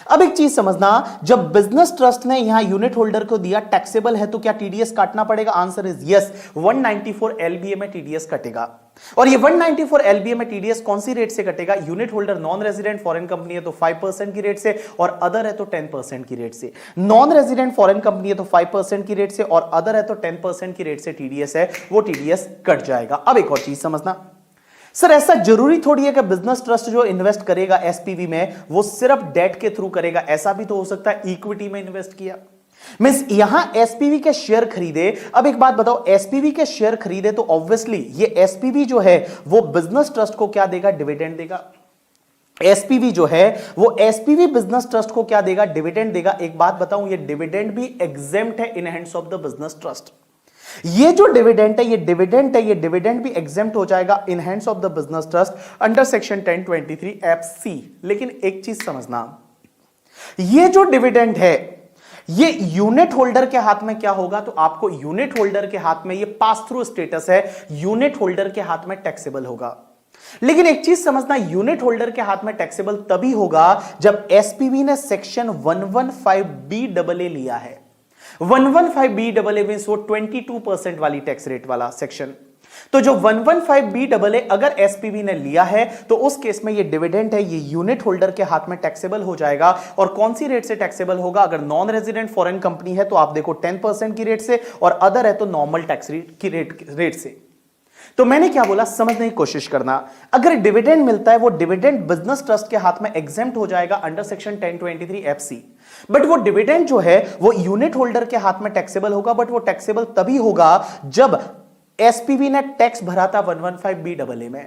अब एक चीज समझना, जब बिजनेस ट्रस्ट ने यहां यूनिट होल्डर को दिया टैक्सेबल है तो क्या टीडीएस काटना पड़ेगा? आंसर इज यस, 194 एलबीए में टीडीएस कटेगा। और ये 194 एलबीए में टीडीएस कौन सी रेट से कटेगा? Unit holder non resident foreign company है तो 5% की रेट से, और अदर है तो 10% की रेट से। नॉन रेजिडेंट फॉरेन कंपनी है तो 5% की रेट से, और अदर है तो 10% की रेट से टीडीएस है, वो टीडीएस कट जाएगा। अब एक और चीज समझना, सर ऐसा जरूरी थोड़ी है कि बिजनेस ट्रस्ट जो इन्वेस्ट करेगा एसपीवी में वो सिर्फ डेट के थ्रू करेगा। ऐसा भी तो हो सकता है इक्विटी में इन्वेस्ट किया, मींस यहां एसपीवी के शेयर खरीदे। अब एक बात बताओ, एसपीवी के शेयर खरीदे तो ऑब्वियसली ये एसपीवी जो है वो बिजनेस ट्रस्ट को क्या देगा? डिविडेंड देगा। एसपीवी जो है वो एसपीवी बिजनेस ट्रस्ट को क्या देगा? डिविडेंड देगा। एक बात बताऊं, ये डिविडेंड भी एग्जेम्प्ट है इन hands of the business trust. ये जो डिविडेंड है, ये डिविडेंड है, ये डिविडेंड भी एग्जेम्प्ट हो जाएगा in hands of the business trust under section 1023 FC. लेकिन एक चीज समझना, ये जो डिविडेंड है ये यूनिट होल्डर के हाथ में क्या होगा? तो आपको यूनिट होल्डर के हाथ में, ये पास थ्रू स्टेटस है, यूनिट होल्डर के हाथ में टैक्सेबल होगा। लेकिन एक चीज समझना, यूनिट होल्डर के हाथ में टैक्सेबल तभी होगा जब एसपीवी ने सेक्शन 115BAA लिया है। 115BAA मींस वो 22% वाली टैक्स रेट वाला सेक्शन। तो जो 115BAA अगर एसपीवी ने लिया है तो उस केस में ये डिविडेंड है, ये यूनिट होल्डर के हाथ में टैक्सेबल हो जाएगा। और कौन सी रेट से टैक्सेबल होगा? अगर नॉन रेजिडेंट फॉरेन कंपनी है तो आप देखो 10% की रेट से, और अदर है तो नॉर्मल टैक्स रेट की रेट से। तो मैंने क्या बोला, समझने की कोशिश करना। अगर डिविडेंड मिलता है वो डिविडेंड बिजनेस ट्रस्ट के हाथ में एग्जेम्प्ट हो जाएगा अंडर सेक्शन 1023 एफसी, बट वो डिविडेंड जो है वो यूनिट होल्डर के हाथ में टैक्सेबल होगा। बट वो टैक्सेबल तभी होगा जब एसपीवी ने टैक्स भरा था 115BAA में।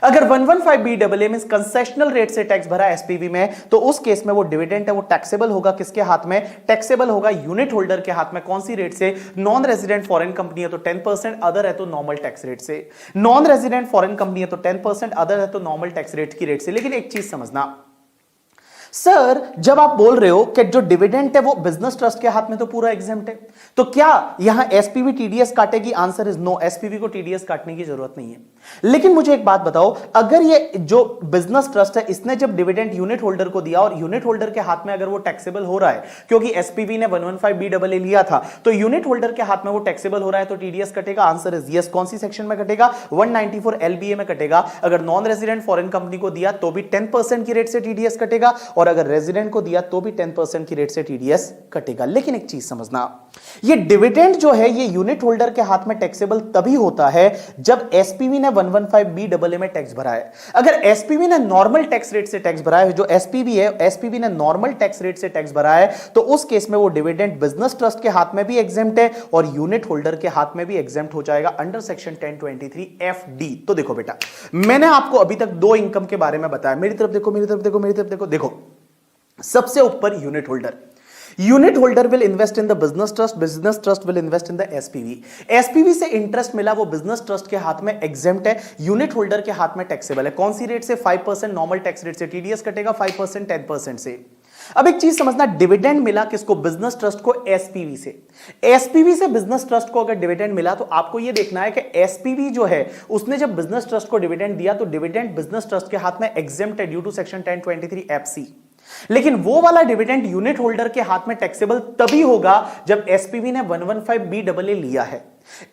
अगर 115BAA मींस कंसेशनल रेट से टैक्स भरा एसपीवी में तो उस केस में वो डिविडेंड है वो टैक्सेबल होगा किसके हाथ में? टैक्सेबल होगा यूनिट होल्डर के हाथ में। कौन सी रेट से? नॉन रेजिडेंट फॉरेन कंपनी है तो 10%, अदर है तो नॉर्मल टैक्स रेट से। नॉन रेजिडेंट फॉरेन कंपनी है तो 10%, अदर है तो नॉर्मल टैक्स रेट की रेट से। लेकिन एक चीज समझना, सर जब आप बोल रहे हो कि जो डिविडेंड है वो बिजनेस ट्रस्ट के हाथ में तो पूरा एग्जेम्प्ट है, तो क्या यहां एसपीवी टीडीएस काटेगी? आंसर इज नो, एसपीवी को टीडीएस काटने की जरूरत नहीं है। लेकिन मुझे एक बात बताओ, अगर ये जो बिजनेस ट्रस्ट है इसने जब डिविडेंड यूनिट होल्डर को दिया और यूनिट होल्डर के हाथ में अगर वो टैक्सेबल हो रहा है, क्योंकि एसपीवी ने 115BAA लिया था, तो यूनिट होल्डर के हाथ में वो टैक्सेबल हो रहा है, तो टीडीएस कटेगा। Answer is yes. कौन सी सेक्शन में कटेगा? 194 में कटेगा। अगर नॉन रेजिडेंट फॉरेन कंपनी को दिया तो भी 10% की रेट से टीडीएस कटेगा, और अगर रेजिडेंट को दिया तो भी 10% की रेट से टीडीएस कटेगा। लेकिन एक चीज समझना, ये डिविडेंड जो है ये यूनिट होल्डर के हाथ में टैक्सेबल तभी होता है जब एसपीवी ने 115BAA में टैक्स भरा है। अगर एसपीवी ने नॉर्मल टैक्स रेट से टैक्स भरा है, जो एसपीवी है, एसपीवी ने नॉर्मल टैक्स रेट से टैक्स भरा है, तो उस केस में वो डिविडेंड बिजनेस ट्रस्ट के हाथ में भी एग्जेम्प्ट है और यूनिट होल्डर के हाथ में भी एग्जेम्प्ट हो जाएगा अंडर सेक्शन 1023FD। तो देखो बेटा, मैंने आपको अभी तक दो इनकम के बारे में बताया। मेरी तरफ देखो, मेरी तरफ देखो, मेरी तरफ देखो। देखो, सबसे ऊपर unit holder. Unit holder will invest in the business trust will invest in the SPV. SPV से इंटरेस्ट मिला, वो बिजनेस ट्रस्ट के हाथ में एग्जेम्प्ट है, यूनिट होल्डर के हाथ में टैक्सेबल है। कौन सी रेट से? 5% नॉर्मल टैक्स रेट से। टीडीएस कटेगा 5%, 10% से। अब एक चीज समझना, डिविडेंड मिला किसको? बिजनेस ट्रस्ट को, एसपीवी से। एसपीवी से बिजनेस ट्रस्ट को अगर डिविडेंड मिला तो आपको यह देखना है कि एसपीवी जो है उसने जब बिजनेस ट्रस्ट को डिविडेंड दिया तो डिविडेंड बिजनेस ट्रस्ट के हाथ में एग्जेम्प्ट है ड्यू टू सेक्शन 1023FC। लेकिन वो वाला डिविडेंड यूनिट होल्डर के हाथ में टैक्सेबल तभी होगा जब एसपीवी ने 115BAA लिया है।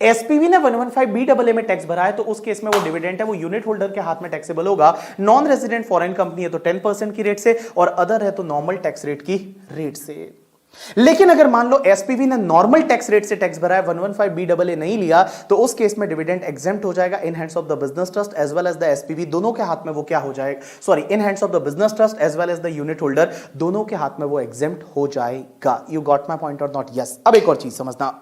एसपीवी ने 115BAA में टैक्स भरा है, तो उस केस में वो डिविडेंड है वो यूनिट होल्डर के हाथ में टैक्सेबल होगा। नॉन रेजिडेंट फॉरेन कंपनी है तो 10% की रेट से, और अदर है तो नॉर्मल टैक्स रेट की रेट से। लेकिन अगर मान लो एसपीवी ने नॉर्मल टैक्स रेट से टैक्स भरा है, 115BAA नहीं लिया, तो उस केस में डिविडेंड एग्जेम्प्ट हो जाएगा in hands of the business trust as well as the SPV. दोनों के हाथ में वो क्या हो जाएगा? Sorry, in hands of the business trust as well as the unit holder, दोनों के हाथ में वो एग्जेम्प्ट हो जाएगा। You got my point or not? Yes. अब एक और चीज समझना,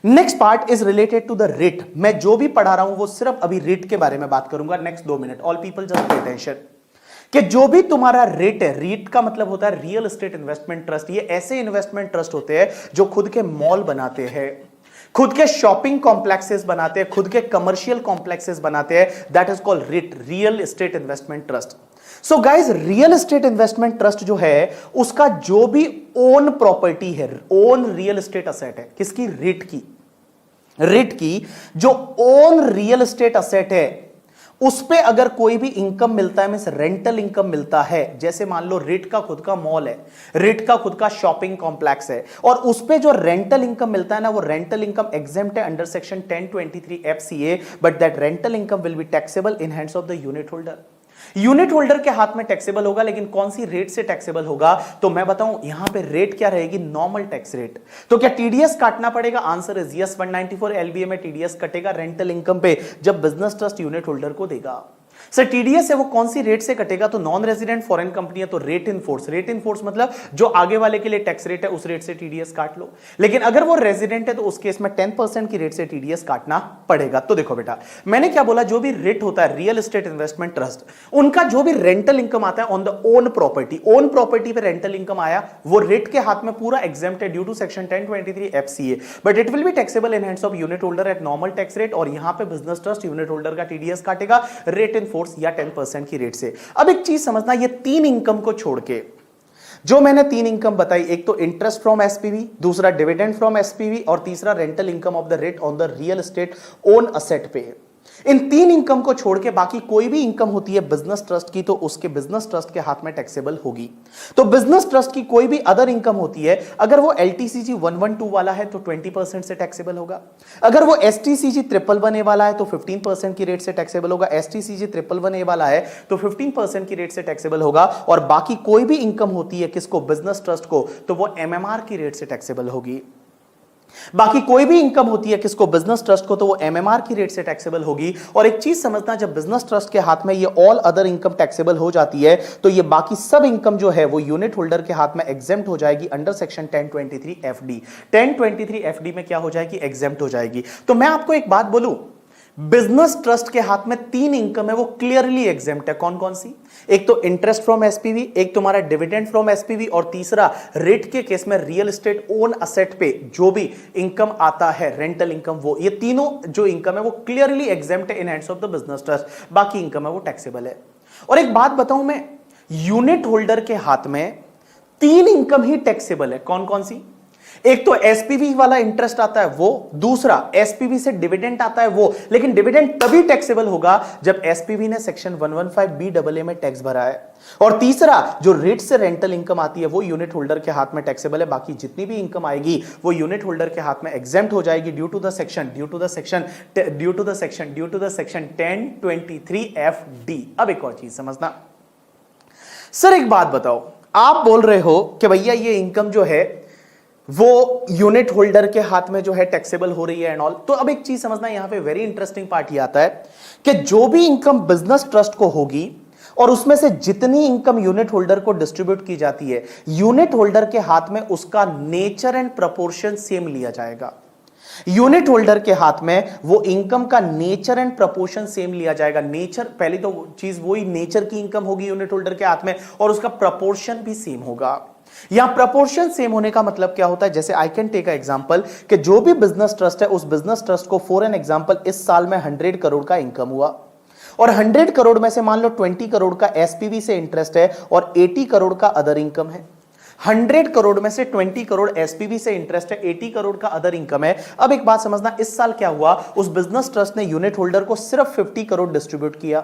next part is related to the rate. मैं जो भी पढ़ा रहा हूं वो सिर्फ अभी रेट के बारे में बात करूंगा next 2 minute. All people just pay attention कि जो भी तुम्हारा रेट है, रेट का मतलब होता है रियल एस्टेट इन्वेस्टमेंट ट्रस्ट। ये ऐसे इन्वेस्टमेंट ट्रस्ट होते हैं जो खुद के मॉल बनाते हैं, खुद के शॉपिंग कॉम्प्लेक्सेस बनाते हैं, खुद के कमर्शियल कॉम्प्लेक्सेस बनाते हैं। That is called writ, real estate investment trust. So guys, real estate investment trust जो है उसका जो भी ओन प्रॉपर्टी है, ओन रियल एस्टेट असेट है, किसकी? रिट की। रिट की जो ओन रियल एस्टेट असेट है उस पे अगर कोई भी इनकम मिलता है, मींस रेंटल इनकम मिलता है, जैसे मान लो रेट का खुद का मॉल है, रेट का खुद का शॉपिंग कॉम्प्लेक्स है, और उस पे जो रेंटल इनकम मिलता है ना, वो रेंटल इनकम एग्जेम्प्ट है under section 1023FCA, but that rental income will be taxable in hands of the unit holder. Unit holder के हाथ में टैक्सेबल होगा, लेकिन कौन सी रेट से टैक्सेबल होगा? तो मैं बताऊं, यहां पे रेट क्या रहेगी? Normal tax rate. तो क्या टीडीएस काटना पड़ेगा? Answer is yes. 194LBA में टीडीएस कटेगा रेंटल इनकम पे जब बिजनेस ट्रस्ट यूनिट होल्डर को देगा। सर टीडीएस है वो कौन सी रेट से कटेगा? तो नॉन रेजिडेंट फॉरेन कंपनी है तो rate in force. Rate in force मतलब जो आगे वाले के लिए टैक्स रेट है उस रेट से टीडीएस काट लो। लेकिन अगर वो रेजिडेंट है तो उस केस में 10% की रेट से टीडीएस काटना पड़ेगा। तो देखो बेटा, मैंने क्या बोला, जो भी रेट होता है रियल एस्टेट इन्वेस्टमेंट ट्रस्ट, उनका जो भी रेंटल इनकम आता है on the own property, own property पे रेंटल इनकम आया, वो रेट के हाथ में पूरा एग्जेम्प्ट है due to section 1023FCA, but it will be taxable in hands of unit holder at normal tax rate. और यहां पे बिजनेस ट्रस्ट यूनिट होल्डर का टीडीएस काटेगा रेट इन फोर्स या 10% की रेट से। अब एक चीज समझना, ये 3 इनकम को छोड़ के जो मैंने 3 इनकम बताई, एक तो इंटरेस्ट फ्रॉम एसपीवी, दूसरा डिविडेंड फ्रॉम एसपीवी, और तीसरा rental income of the rate on the real estate own asset पे। इन 3 इनकम को छोड़ के बाकी कोई भी इनकम होती है बिजनेस ट्रस्ट की, तो उसके बिजनेस ट्रस्ट के हाथ में टैक्सेबल होगी। तो बिजनेस ट्रस्ट की कोई भी अदर इनकम होती है, अगर वो LTCG 112 वाला है तो 20% से टैक्सेबल होगा। अगर वो STCG 111A वाला है तो 15% की रेट से टैक्सेबल होगा। STCG 111A वाला है तो 15% की रेट से टैक्सेबल होगा। और बाकी कोई भी इनकम होती है किसको? बिजनेस ट्रस्ट को, तो वो MMR की रेट से टैक्सेबल होगी। बाकी कोई भी इनकम होती है किसको? बिजनेस ट्रस्ट को, तो वो MMR की रेट से टैक्सेबल होगी। और एक चीज समझना, जब बिजनेस ट्रस्ट के हाथ में ये ऑल अदर इनकम टैक्सेबल हो जाती है तो ये बाकी सब इनकम जो है वो यूनिट होल्डर के हाथ में एग्जेम्प्ट हो जाएगी अंडर सेक्शन 1023FD। 1023FD में क्या हो जाएगी? एग्जेम्प्ट हो जाएगी। तो मैं आपको एक बात बोलूं, बिजनेस ट्रस्ट के हाथ में 3 इनकम है, वो क्लियरली एग्जेम्प्ट है। कौन कौन सी? एक तो इंटरेस्ट फ्रॉम एसपीवी, एक तुम्हारा डिविडेंड फ्रॉम एसपीवी, और तीसरा रेट के केस में रियल एस्टेट ओन असेट पे जो भी इनकम आता है, रेंटल इनकम, वो ये तीनों जो इनकम है वो क्लियरली एग्जेम्प्ट है इन hands of the business trust. बाकी इनकम है वो टैक्सेबल है। और एक बात बताऊं मैं, यूनिट होल्डर के हाथ में 3 इनकम ही टैक्सेबल है। कौन कौन सी? एक तो एसपीवी वाला इंटरेस्ट आता है वो, दूसरा एसपीवी से डिविडेंड आता है वो, लेकिन डिविडेंड तभी टैक्सेबल होगा जब एसपीवी ने सेक्शन 115 में टैक्स भरा है। और तीसरा जो रेट से रेंटल इनकम आती है वो यूनिट होल्डर के हाथ में टैक्सेबल है, बाकी जितनी भी इनकम आएगी वो यूनिट होल्डर के हाथ में एग्जेम्प्ट हो जाएगी due to the section 1023FD। अब एक और चीज समझना सर, एक बात बताओ, आप बोल रहे हो कि भैया ये इनकम जो है वो यूनिट होल्डर के हाथ में जो है टैक्सेबल हो रही है एंड ऑल, तो अब एक चीज समझना, यहां पे वेरी इंटरेस्टिंग पार्ट ये आता है कि जो भी इनकम बिजनेस ट्रस्ट को होगी और उसमें से जितनी इनकम यूनिट होल्डर को डिस्ट्रीब्यूट की जाती है, यूनिट होल्डर के हाथ में उसका नेचर एंड प्रपोर्शन सेम लिया जाएगा। यूनिट होल्डर के हाथ में वो इनकम का नेचर एंड प्रपोर्शन सेम लिया जाएगा। नेचर, पहली तो चीज वही नेचर की इनकम होगी यूनिट होल्डर के हाथ में, और उसका प्रपोर्शन भी सेम होगा। यहां प्रपोर्शन सेम होने का मतलब क्या होता है, जैसे I can take a example कि जो भी बिजनेस ट्रस्ट है, उस बिजनेस ट्रस्ट को फॉर एन एग्जांपल इस साल में 100 करोड़ का इनकम हुआ, और 100 करोड़ में से मान लो 20 करोड़ का एसपीवी से इंटरेस्ट है और 80 करोड़ का अदर इनकम है। 100 करोड़ में से 20 करोड़ एसपीवी से इंटरेस्ट है, 80 करोड़ का अदर इनकम है। अब एक बात समझना, इस साल क्या हुआ, उस बिजनेस ट्रस्ट ने यूनिट होल्डर को सिर्फ 50 करोड़ डिस्ट्रीब्यूट किया।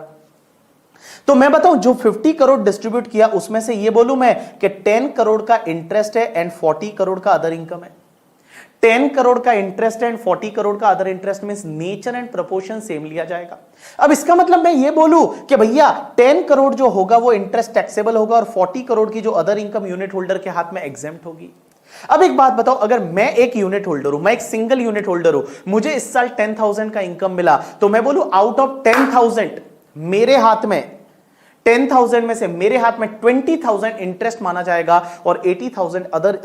तो मैं बताऊं, जो 50 करोड़ डिस्ट्रीब्यूट किया उसमें से ये बोलूं मैं कि 10 करोड़ का इंटरेस्ट है एंड 40 करोड़ का अदर इनकम है। 10 करोड़ का इंटरेस्ट एंड 40 करोड़ का other interest means nature and proportion same लिया जाएगा। अब इसका मतलब मैं ये बोलूं कि भैया 10 करोड़ जो होगा वो इंटरेस्ट टैक्सेबल होगा और 40 करोड़ की जो अदर इनकम यूनिट होल्डर के हाथ में एग्जेम्प्ट होगी। अब एक बात बताओ, अगर मैं एक यूनिट होल्डर हूं, मैं एक सिंगल यूनिट होल्डर हूं, मुझे इस साल 10,000 का इनकम मिला, तो मैं बोलूं आउट ऑफ 10,000 मेरे हाथ में 10,000 में से मेरे हाथ में 20,000 इंटरेस्ट माना जाएगा और 80,000 अदर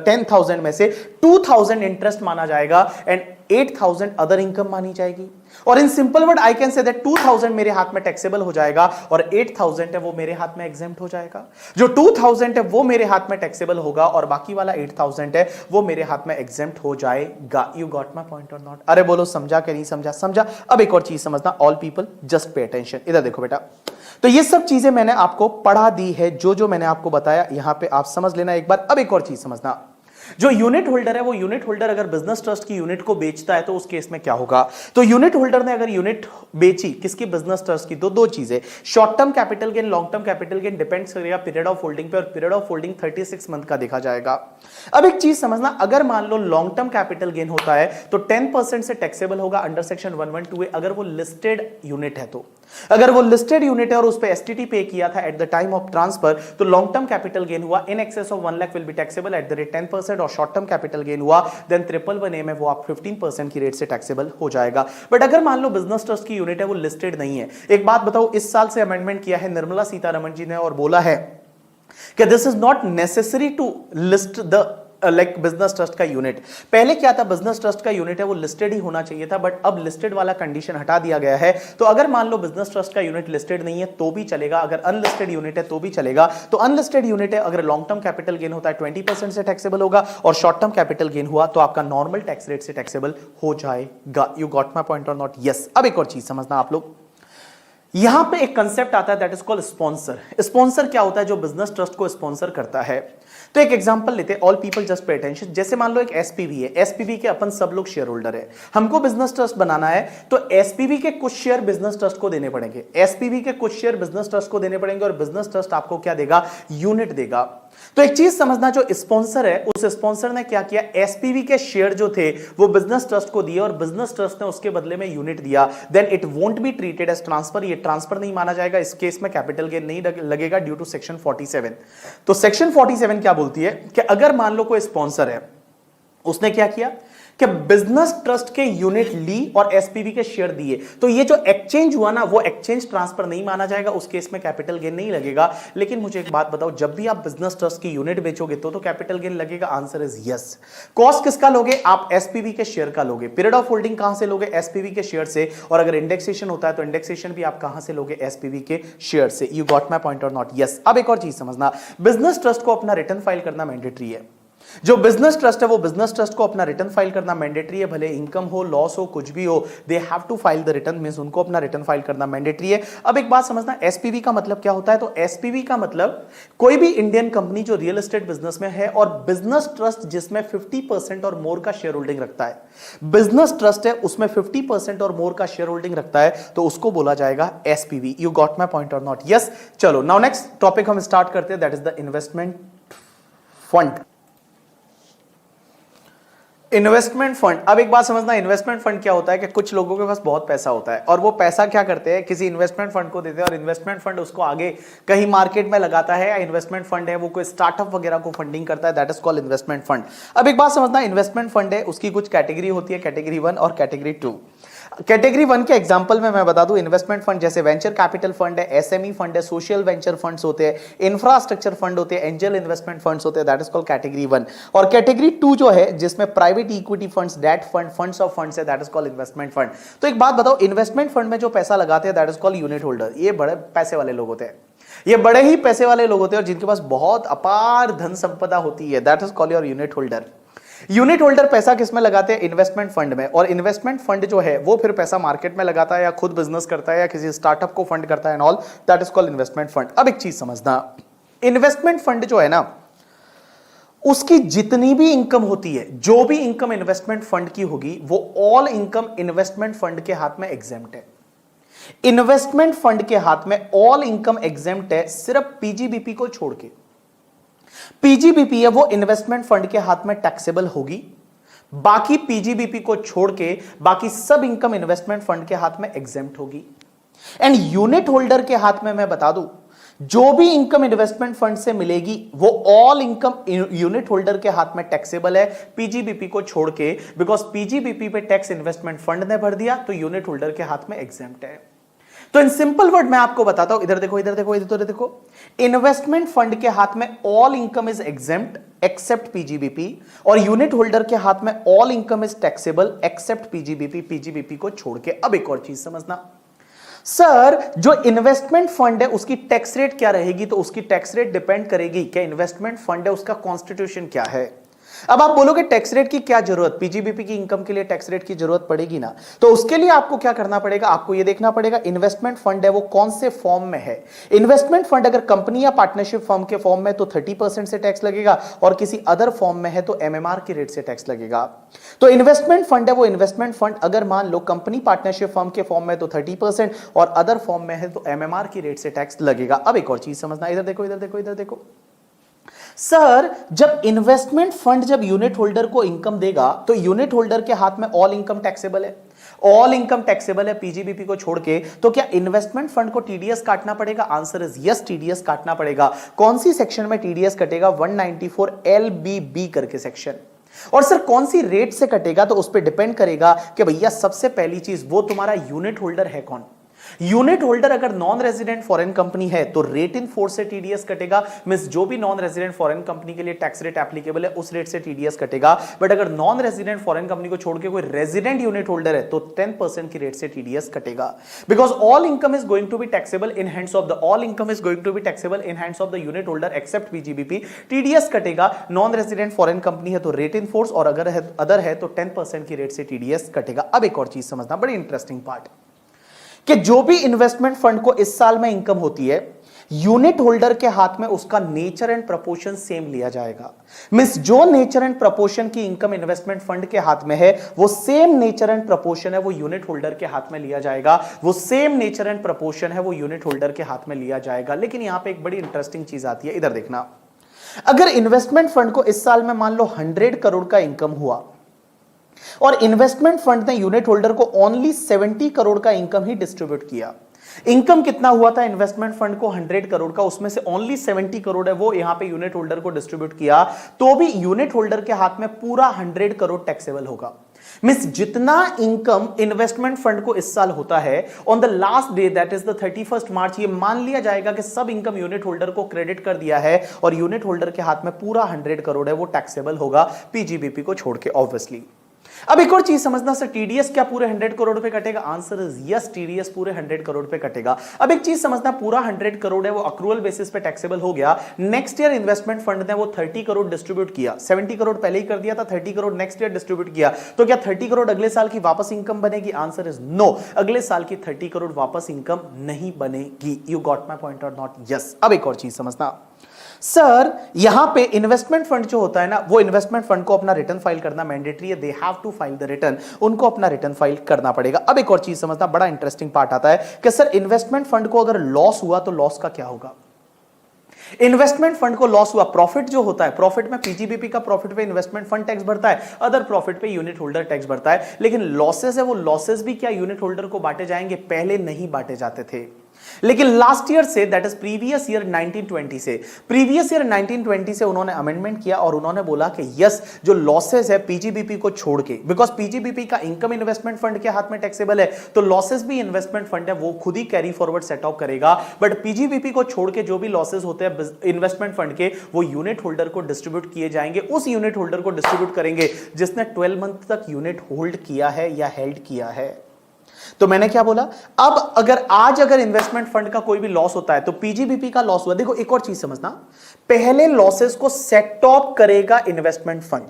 10,000 में से 2,000 इंटरेस्ट माना जाएगा एंड 8,000 अदर इनकम मानी जाएगी। और in simple word I can say that 2,000 मेरे हाथ में टैक्सेबल हो जाएगा और 8,000 है वो मेरे हाथ में एग्जेम्प्ट हो जाएगा। जो 2,000 है वो मेरे हाथ में टैक्सेबल होगा और बाकी वाला 8,000 है वो मेरे हाथ में एग्जेम्प्ट हो जाएगा। You got my point or not? अरे बोलो समझा कि नहीं समझा? समझा। अब एक और चीज समझना, all people just pay attention. इधर देखो बेटा, तो ये सब चीजें मैंने आपको पढ़ा दी है, जो मैंने आपको बताया यहां पे आप समझ लेना एक बार। अब एक और चीज समझना, जो यूनिट होल्डर है वो यूनिट होल्डर अगर बिजनेस ट्रस्ट की यूनिट को बेचता है तो उस केस में क्या होगा। तो यूनिट होल्डर ने अगर यूनिट बेची किसकी, बिजनेस ट्रस्ट की, तो दो चीजें, short term capital gain, long term capital gain depends करेगा पीरियड ऑफ होल्डिंग पे, और पीरियड ऑफ होल्डिंग 36 मंथ का देखा जाएगा। अब एक चीज समझना, अगर मान लो लॉन्ग टर्म कैपिटल गेन होता है तो 10% से टैक्सेबल होगा अंडर सेक्शन 112A अगर वो लिस्टेड यूनिट है। तो अगर वो लिस्टेड यूनिट है और उस पे एसटीटी पे किया था at the time of transfer, तो लॉन्ग टर्म कैपिटल गेन हुआ in excess of 1 lakh will be taxable at the rate 10%, और शॉर्ट टर्म कैपिटल गेन हुआ देन 111A में वो आप 15% की रेट से टैक्सेबल हो जाएगा। बट अगर मान लो बिजनेस ट्रस्ट की यूनिट है वो लिस्टेड नहीं है, एक बात बताओ, इस साल से अमेंडमेंट किया है निर्मला सीतारमण जी ने और बोला है कि this is not necessary to list the like business trust का यूनिट। पहले क्या था, बिजनेस ट्रस्ट का यूनिट है वो लिस्टेड ही होना चाहिए था, बट अब लिस्टेड वाला कंडीशन हटा दिया गया है। तो अगर मान लो बिजनेस ट्रस्ट का यूनिट लिस्टेड नहीं है तो भी चलेगा, अगर अनलिस्टेड यूनिट है तो भी चलेगा। तो अनलिस्टेड यूनिट है अगर लॉन्ग टर्म कैपिटल गेन होता है 20% से टैक्सेबल होगा और शॉर्ट टर्म कैपिटल गेन हुआ तो आपका नॉर्मल टैक्स रेट से टैक्सेबल हो जाएगा। You got my point or not? Yes. अब एक और चीज समझना आप लोग, यहां पे एक कंसेप्ट आता है that is called sponsor. Sponsor क्या होता है, जो बिजनेस ट्रस्ट को स्पॉन्सर करता है। तो एक एग्जांपल लेते हैं, all people just pay attention. जैसे मान लो एक एसपीवी है, एसपीवी के अपन सब लोग शेयर होल्डर है, हमको बिजनेस ट्रस्ट बनाना है, तो एसपीवी के कुछ शेयर बिजनेस ट्रस्ट को देने पड़ेंगे, एसपीवी के कुछ शेयर बिजनेस ट्रस्ट को देने पड़ेंगे और बिजनेस ट्रस्ट आपको क्या देगा, यूनिट देगा। तो एक चीज समझना, जो स्पॉन्सर है उस स्पॉन्सर ने क्या किया, एसपीवी के शेयर जो थे वो बिजनेस ट्रस्ट को दिए और बिजनेस ट्रस्ट ने उसके बदले में यूनिट दिया, then it won't be treated as transfer. ये ट्रांसफर नहीं माना जाएगा, इस केस में कैपिटल गेन नहीं लगेगा ड्यू टू सेक्शन 47। तो सेक्शन 47 क्या बोलती है कि अगर मान लो कोई स्पॉन्सर है, उसने क्या किया कि बिजनेस ट्रस्ट के यूनिट ली और एसपीवी के शेयर दिए, तो ये जो एक्सचेंज हुआ ना वो एक्सचेंज ट्रांसफर नहीं माना जाएगा, उस केस में कैपिटल गेन नहीं लगेगा। लेकिन मुझे एक बात बताओ, जब भी आप बिजनेस ट्रस्ट की यूनिट बेचोगे तो कैपिटल गेन लगेगा? Answer is yes. कॉस्ट किसका लोगे आप? एसपीवी के शेयर का लोगे। पीरियड ऑफ होल्डिंग कहां से लोगे? एसपीवी के शेयर से। और अगर इंडेक्सेशन होता है तो इंडेक्सेशन भी आप कहां से लोगे? एसपीवी के शेयर से। You got my point or not? Yes. अब एक और चीज समझना, बिजनेस ट्रस्ट को अपना रिटर्न फाइल करना मैंडेटरी है। जो बिजनेस ट्रस्ट है वो बिजनेस ट्रस्ट को अपना रिटर्न फाइल करना मैंडेटरी है, भले इनकम हो लॉस हो कुछ भी हो, they have to file the return, मींस उनको अपना रिटर्न फाइल करना मैंडेटरी है। अब एक बात समझना, एसपीवी का मतलब क्या होता है? तो एसपीवी का मतलब कोई भी इंडियन कंपनी जो रियल एस्टेट बिजनेस में है और बिजनेस ट्रस्ट जिसमें 50% और मोर का शेयर होल्डिंग रखता है, बिजनेस ट्रस्ट है उसमें 50% और मोर का शेयर होल्डिंग रखता है, तो उसको बोला जाएगा SPV. You got my point or not? Yes. चलो नाउ नेक्स्ट टॉपिक हम स्टार्ट करते हैं, that is the investment fund. Investment fund, अब एक बात समझना, इन्वेस्टमेंट फंड क्या होता है कि कुछ लोगों के पास बहुत पैसा होता है और वो पैसा क्या करते हैं, किसी इन्वेस्टमेंट फंड को देते हैं और इन्वेस्टमेंट फंड उसको आगे कहीं मार्केट में लगाता है, या इन्वेस्टमेंट फंड है वो कोई स्टार्टअप वगैरह को फंडिंग करता है, that is called investment fund. अब एक बात समझना, इन्वेस्टमेंट फंड है उसकी कुछ कैटेगरी होती है, कैटेगरी 1 और कैटेगरी 2। कैटेगरी 1 के एग्जांपल में मैं बता दूं, इन्वेस्टमेंट फंड जैसे वेंचर कैपिटल फंड है, एसएमई फंड है, सोशल वेंचर फंड्स होते हैं, इंफ्रास्ट्रक्चर फंड होते हैं, एंजल इन्वेस्टमेंट फंड्स होते हैं, दैट इज कॉल्ड कैटेगरी 1। और कैटेगरी 2 जो है जिसमें private equity funds, debt fund, funds of funds है, that is called investment fund. तो एक बात बताओ, इन्वेस्टमेंट फंड में जो पैसा लगाते हैं that is called unit holder. ये बड़े पैसे वाले लोग होते हैं, ये बड़े ही पैसे वाले लोग होते हैं और जिनके पास बहुत अपार धन संपदा होती है, that is called your unit holder. Unit holder पैसा किसमें लगाते हैं? इन्वेस्टमेंट फंड में। और इन्वेस्टमेंट फंड जो है वो फिर पैसा मार्केट में लगाता है या खुद बिजनेस करता है या किसी स्टार्टअप को फंड करता है and all, that is called investment fund. अब एक चीज समझना, इन्वेस्टमेंट फंड जो है ना, उसकी जितनी भी इनकम होती है, जो भी इनकम इन्वेस्टमेंट फंड की होगी, वो ऑल इनकम इन्वेस्टमेंट फंड के हाथ में एग्जेम्प्ट है। इन्वेस्टमेंट फंड के हाथ में ऑल इनकम एग्जेम्प्ट है, सिर्फ पीजीबीपी को छोड़ के। पीजीबीपी है वो इन्वेस्टमेंट फंड के हाथ में टैक्सेबल होगी, बाकी पीजीबीपी को छोड़ के बाकी सब इनकम इन्वेस्टमेंट फंड के हाथ में एग्जेम्प्ट होगी। एंड यूनिट होल्डर के हाथ में मैं बता दूं, जो भी इनकम इन्वेस्टमेंट फंड से मिलेगी वो ऑल इनकम यूनिट होल्डर के हाथ में टैक्सेबल है, पीजीबीपी को छोड़ के, बिकॉज पीजीबीपी पे टैक्स इन्वेस्टमेंट फंड ने भर दिया तो यूनिट होल्डर के हाथ में एग्जेम्प्ट है। तो इन सिंपल वर्ड मैं आपको बताता हूं, इधर देखो, इधर देखो, इधर देखो, इन्वेस्टमेंट फंड के हाथ में all income is exempt except PGBP, और यूनिट होल्डर के हाथ में all income is taxable except PGBP, PGBP को छोड़ के। अब एक और चीज समझना, सर जो इन्वेस्टमेंट फंड है उसकी टैक्स रेट क्या रहेगी? तो उसकी टैक्स रेट डिपेंड करेगी क्या इन्वेस्टमेंट फंड है उसका कॉन्स्टिट्यूशन क्या है। अब आप बोलोगे टैक्स रेट की क्या जरूरत, पीजीबीपी की इनकम के लिए टैक्स रेट की जरूरत पड़ेगी ना, तो उसके लिए आपको क्या करना पड़ेगा, आपको ये देखना पड़ेगा इन्वेस्टमेंट फंड है वो कौन से फॉर्म में है। इन्वेस्टमेंट फंड अगर कंपनी या पार्टनरशिप फर्म के फॉर्म में तो 30% से टैक्स लगेगा, और किसी अदर फॉर्म में है तो एमएमआर की रेट से टैक्स लगेगा। तो इन्वेस्टमेंट फंड है वो इन्वेस्टमेंट फंड अगर मान लो कंपनी पार्टनरशिप फर्म के फॉर्म में तो 30% और अदर फॉर्म में है तो एमएमआर की रेट से टैक्स लगेगा। अब एक और चीज समझना, इधर देखो, इधर देखो, इधर देखो, सर जब इन्वेस्टमेंट फंड जब यूनिट होल्डर को इनकम देगा तो यूनिट होल्डर के हाथ में ऑल इनकम टैक्सेबल है, ऑल इनकम टैक्सेबल है पीजीबीपी को छोड़ के, तो क्या इन्वेस्टमेंट फंड को टीडीएस काटना पड़ेगा? आंसर इज यस, टीडीएस काटना पड़ेगा। कौन सी सेक्शन में टीडीएस कटेगा? 194 LBB करके सेक्शन। और सर कौन सी रेट से कटेगा? तो उस पर डिपेंड करेगा कि भैया सबसे पहली चीज वो तुम्हारा यूनिट होल्डर है कौन। यूनिट होल्डर अगर नॉन रेजिडेंट फॉरेन कंपनी है तो रेट इन फोर्स से टीडीएस कटेगा, मींस जो भी नॉन रेजिडेंट फॉरेन कंपनी के लिए टैक्स रेट एप्लीकेबल है उस रेट से टीडीएस कटेगा। बट अगर नॉन रेजिडेंट फॉरेन कंपनी को छोड़ के कोई रेजिडेंट यूनिट होल्डर है तो 10% की रेट से टीडीएस कटेगा, because all income is going to be taxable in hands of the all income is going to be taxable in hands of the unit holder except PGBP. TDS कटेगा, non resident foreign company है तो rate in force, और अगर other है तो 10% की rate से TDS कटेगा। अब एक और चीज समझना, बड़ी इंटरेस्टिंग पार्ट, कि जो भी इन्वेस्टमेंट फंड को इस साल में इनकम होती है यूनिट होल्डर के हाथ में उसका नेचर एंड प्रपोर्शन सेम लिया जाएगा। मींस जो नेचर एंड प्रपोर्शन की इनकम इन्वेस्टमेंट फंड के हाथ में है वो सेम नेचर एंड प्रपोर्शन है वो यूनिट होल्डर के हाथ में लिया जाएगा, वो सेम नेचर एंड प्रपोर्शन है वो यूनिट होल्डर के हाथ में लिया जाएगा। लेकिन यहां पे एक बड़ी इंटरेस्टिंग चीज आती है, इधर देखना, अगर इन्वेस्टमेंट फंड को इस साल में मान लो 100 करोड़ का इनकम हुआ और इन्वेस्टमेंट फंड ने यूनिट होल्डर को ओनली 70 करोड़ का इनकम ही डिस्ट्रीब्यूट किया। इनकम कितना हुआ था इन्वेस्टमेंट फंड को? 100 करोड़ का, उसमें से ओनली 70 करोड़ है वो यहां पे यूनिट होल्डर को डिस्ट्रीब्यूट किया, तो भी यूनिट होल्डर के हाथ में पूरा 100 करोड़ टैक्सेबल होगा। मींस जितना इनकम इन्वेस्टमेंट फंड को इस साल होता है on the last day that is the 31 मार्च, ये मान लिया जाएगा कि सब इनकम यूनिट होल्डर को क्रेडिट कर दिया है और यूनिट होल्डर के हाथ में पूरा 100 करोड़ है वो टैक्सेबल होगा पीजीबीपी को छोड़ के ऑब्वियसली। अब एक और चीज समझना सर, टीडीएस क्या पूरे 100 करोड़ पे कटेगा? आंसर इज यस, टीडीएस पूरे 100 करोड़ पे कटेगा। अब एक चीज समझना, पूरा 100 करोड़ है वो अक्रूवल बेसिस पे टैक्सेबल हो गया। नेक्स्ट ईयर इन्वेस्टमेंट फंड ने वो 30 करोड़ डिस्ट्रीब्यूट किया, 70 करोड़ पहले ही कर दिया था, 30 करोड़ नेक्स्ट ईयर डिस्ट्रीब्यूट किया, तो क्या 30 करोड़ अगले साल की वापस इनकम बनेगी? आंसर इज नो, अगले साल की 30 करोड़ वापस इनकम नहीं बनेगी। You got my point or not? Yes. अब एक और चीज समझना सर, यहां पे इन्वेस्टमेंट फंड जो होता है ना, वो इन्वेस्टमेंट फंड को अपना रिटर्न फाइल करना मैंडेटरी है, they have to file the return, उनको अपना रिटर्न फाइल करना पड़ेगा। अब एक और चीज समझना, बड़ा इंटरेस्टिंग पार्ट आता है कि सर इन्वेस्टमेंट फंड को अगर लॉस हुआ तो लॉस का क्या होगा? इन्वेस्टमेंट फंड को लॉस हुआ, प्रॉफिट जो होता है, प्रॉफिट में पीजीबीपी का प्रॉफिट पे इन्वेस्टमेंट फंड टैक्स भरता है, अदर प्रॉफिट पे यूनिट होल्डर टैक्स भरता है। लेकिन लॉसेस है, वो लॉसेस भी क्या यूनिट होल्डर को बांटे जाएंगे? पहले नहीं बांटे जाते थे, लेकिन लास्ट ईयर से, दैट इज प्रीवियस ईयर 1920 से, प्रीवियस ईयर 1920 से उन्होंने अमेंडमेंट किया और उन्होंने बोला कि यस, जो लॉसेस है पीजीबीपी को छोड़ के, बिकॉज पीजीबीपी का इनकम इन्वेस्टमेंट फंड के हाथ में टैक्सेबल है, तो लॉसेस भी इन्वेस्टमेंट फंड है वो खुद ही कैरी फॉरवर्ड सेट ऑफ करेगा। बट पीजीबीपी को छोड़ के जो भी लॉसेस होते हैं इन्वेस्टमेंट फंड के, वो यूनिट होल्डर को डिस्ट्रीब्यूट किए जाएंगे। उस यूनिट होल्डर को डिस्ट्रीब्यूट करेंगे जिसने 12 मंथ तक यूनिट होल्ड किया है या हेल्ड किया है। तो मैंने क्या बोला, अब अगर इन्वेस्टमेंट फंड का कोई भी लॉस होता है तो पीजीबीपी का लॉस हुआ। देखो एक और चीज समझना, पहले लॉसेस को सेट ऑफ करेगा इन्वेस्टमेंट फंड।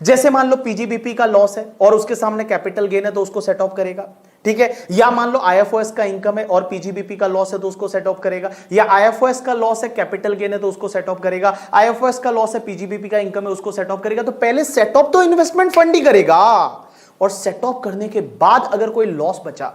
जैसे मान लो पीजीबीपी का लॉस है और उसके सामने कैपिटल गेन है तो उसको सेट ऑफ करेगा, ठीक है। या मान लो आईएफओएस का इनकम है और पीजीबीपी का लॉस है तो उसको सेट ऑफ करेगा, या आईएफओएस का लॉस है कैपिटल गेन है तो उसको सेट ऑफ करेगा, आईएफओएस का लॉस है पीजीबीपी का इनकम है उसको सेट ऑफ करेगा। तो पहले सेट ऑफ तो इन्वेस्टमेंट फंड ही करेगा, और सेट ऑफ करने के बाद अगर कोई लॉस बचा,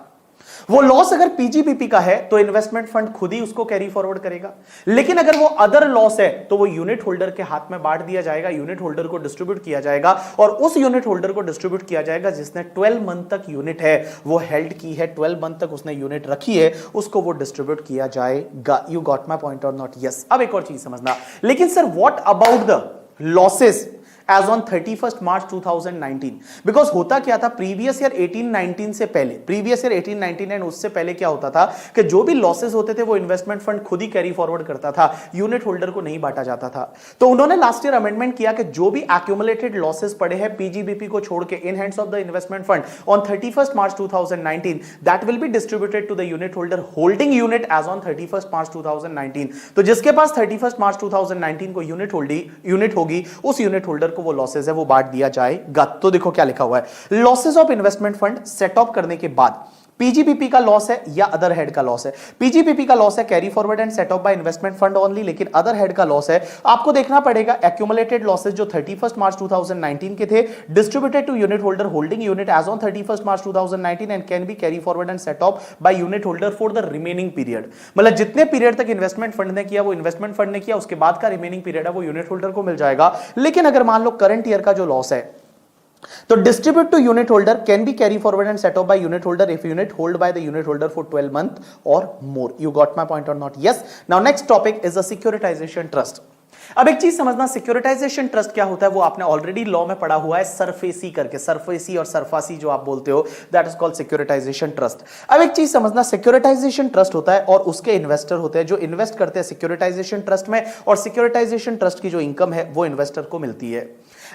वो लॉस अगर पीजीबीपी का है तो इन्वेस्टमेंट फंड खुद ही उसको कैरी फॉरवर्ड करेगा। लेकिन अगर वो अदर लॉस है तो वो यूनिट होल्डर के हाथ में बांट दिया जाएगा, यूनिट होल्डर को डिस्ट्रीब्यूट किया जाएगा, और उस यूनिट होल्डर को डिस्ट्रीब्यूट किया जाएगा जिसने 12 मंथ तक यूनिट है वो हेल्ड की है, 12 मंथ तक उसने यूनिट रखी है, उसको वो डिस्ट्रीब्यूट किया जाएगा। You got my point or not? Yes. अब एक और चीज समझना, लेकिन sir what about the losses as on 31st March 2019? Because होता क्या था, प्रीवियस ईयर 18-19 से पहले, प्रीवियस ईयर 18-19 एंड उससे पहले क्या होता था कि जो भी लॉसेस होते थे वो इन्वेस्टमेंट फंड खुद ही कैरी फॉरवर्ड करता था, यूनिट होल्डर को नहीं बांटा जाता था। तो उन्होंने लास्ट ईयर अमेंडमेंट किया कि जो भी एक्यूमुलेटेड लॉसेस पड़े हैं पीजीबीपी को छोड़ के in hands of the investment fund on 31st March 2019, that will be distributed to the unit holder holding unit as on 31st March 2019। तो जिसके पास 31st March 2019 को यूनिट होगी, उस यूनिट होल्डर को वो लॉसेस है वो बांट दिया जाएगा। तो देखो क्या लिखा हुआ है, losses of investment fund set of करने के बाद पीजीबीपी का लॉस है या अदर हेड का लॉस है। पीजीबीपी का लॉस है carry forward and set off by investment fund only, लेकिन अदर हेड का लॉस है, आपको देखना पड़ेगा एक्यूमुलेटेड लॉसेस जो 31st March 2019 के थे, distributed to unit holder holding unit as on 31st March 2019 and can be carry forward and set off by unit holder for the remaining period. मतलब जितने पीरियड तक इन्वेस्टमेंट फंड ने किया वो investment fund ने किया, उसके बाद का रिमेनिंग पीरियड है वो यूनिट होल्डर को मिल जाएगा। लेकिन अगर मान लो करंट ईयर का जो लॉस है तो distribute to unit holder can be carry forward and set off by unit holder if unit hold by the unit holder for 12 month or more. You got my point or not? Yes. Now next topic is the securitisation trust. अब एक चीज समझना, securitisation trust क्या होता है वो आपने already law में पढ़ा हुआ है, सरफेसी करके, सरफेसी और सरफासी जो आप बोलते हो, that is called securitisation trust. अब एक चीज समझना, सिक्योरिटाइजेशन ट्रस्ट होता है और उसके इन्वेस्टर होते हैं जो इन्वेस्ट करते हैं सिक्योरिटाइजेशन ट्रस्ट में, और सिक्योरिटाइजेशन ट्रस्ट की जो इनकम है वो इन्वेस्टर को मिलती है।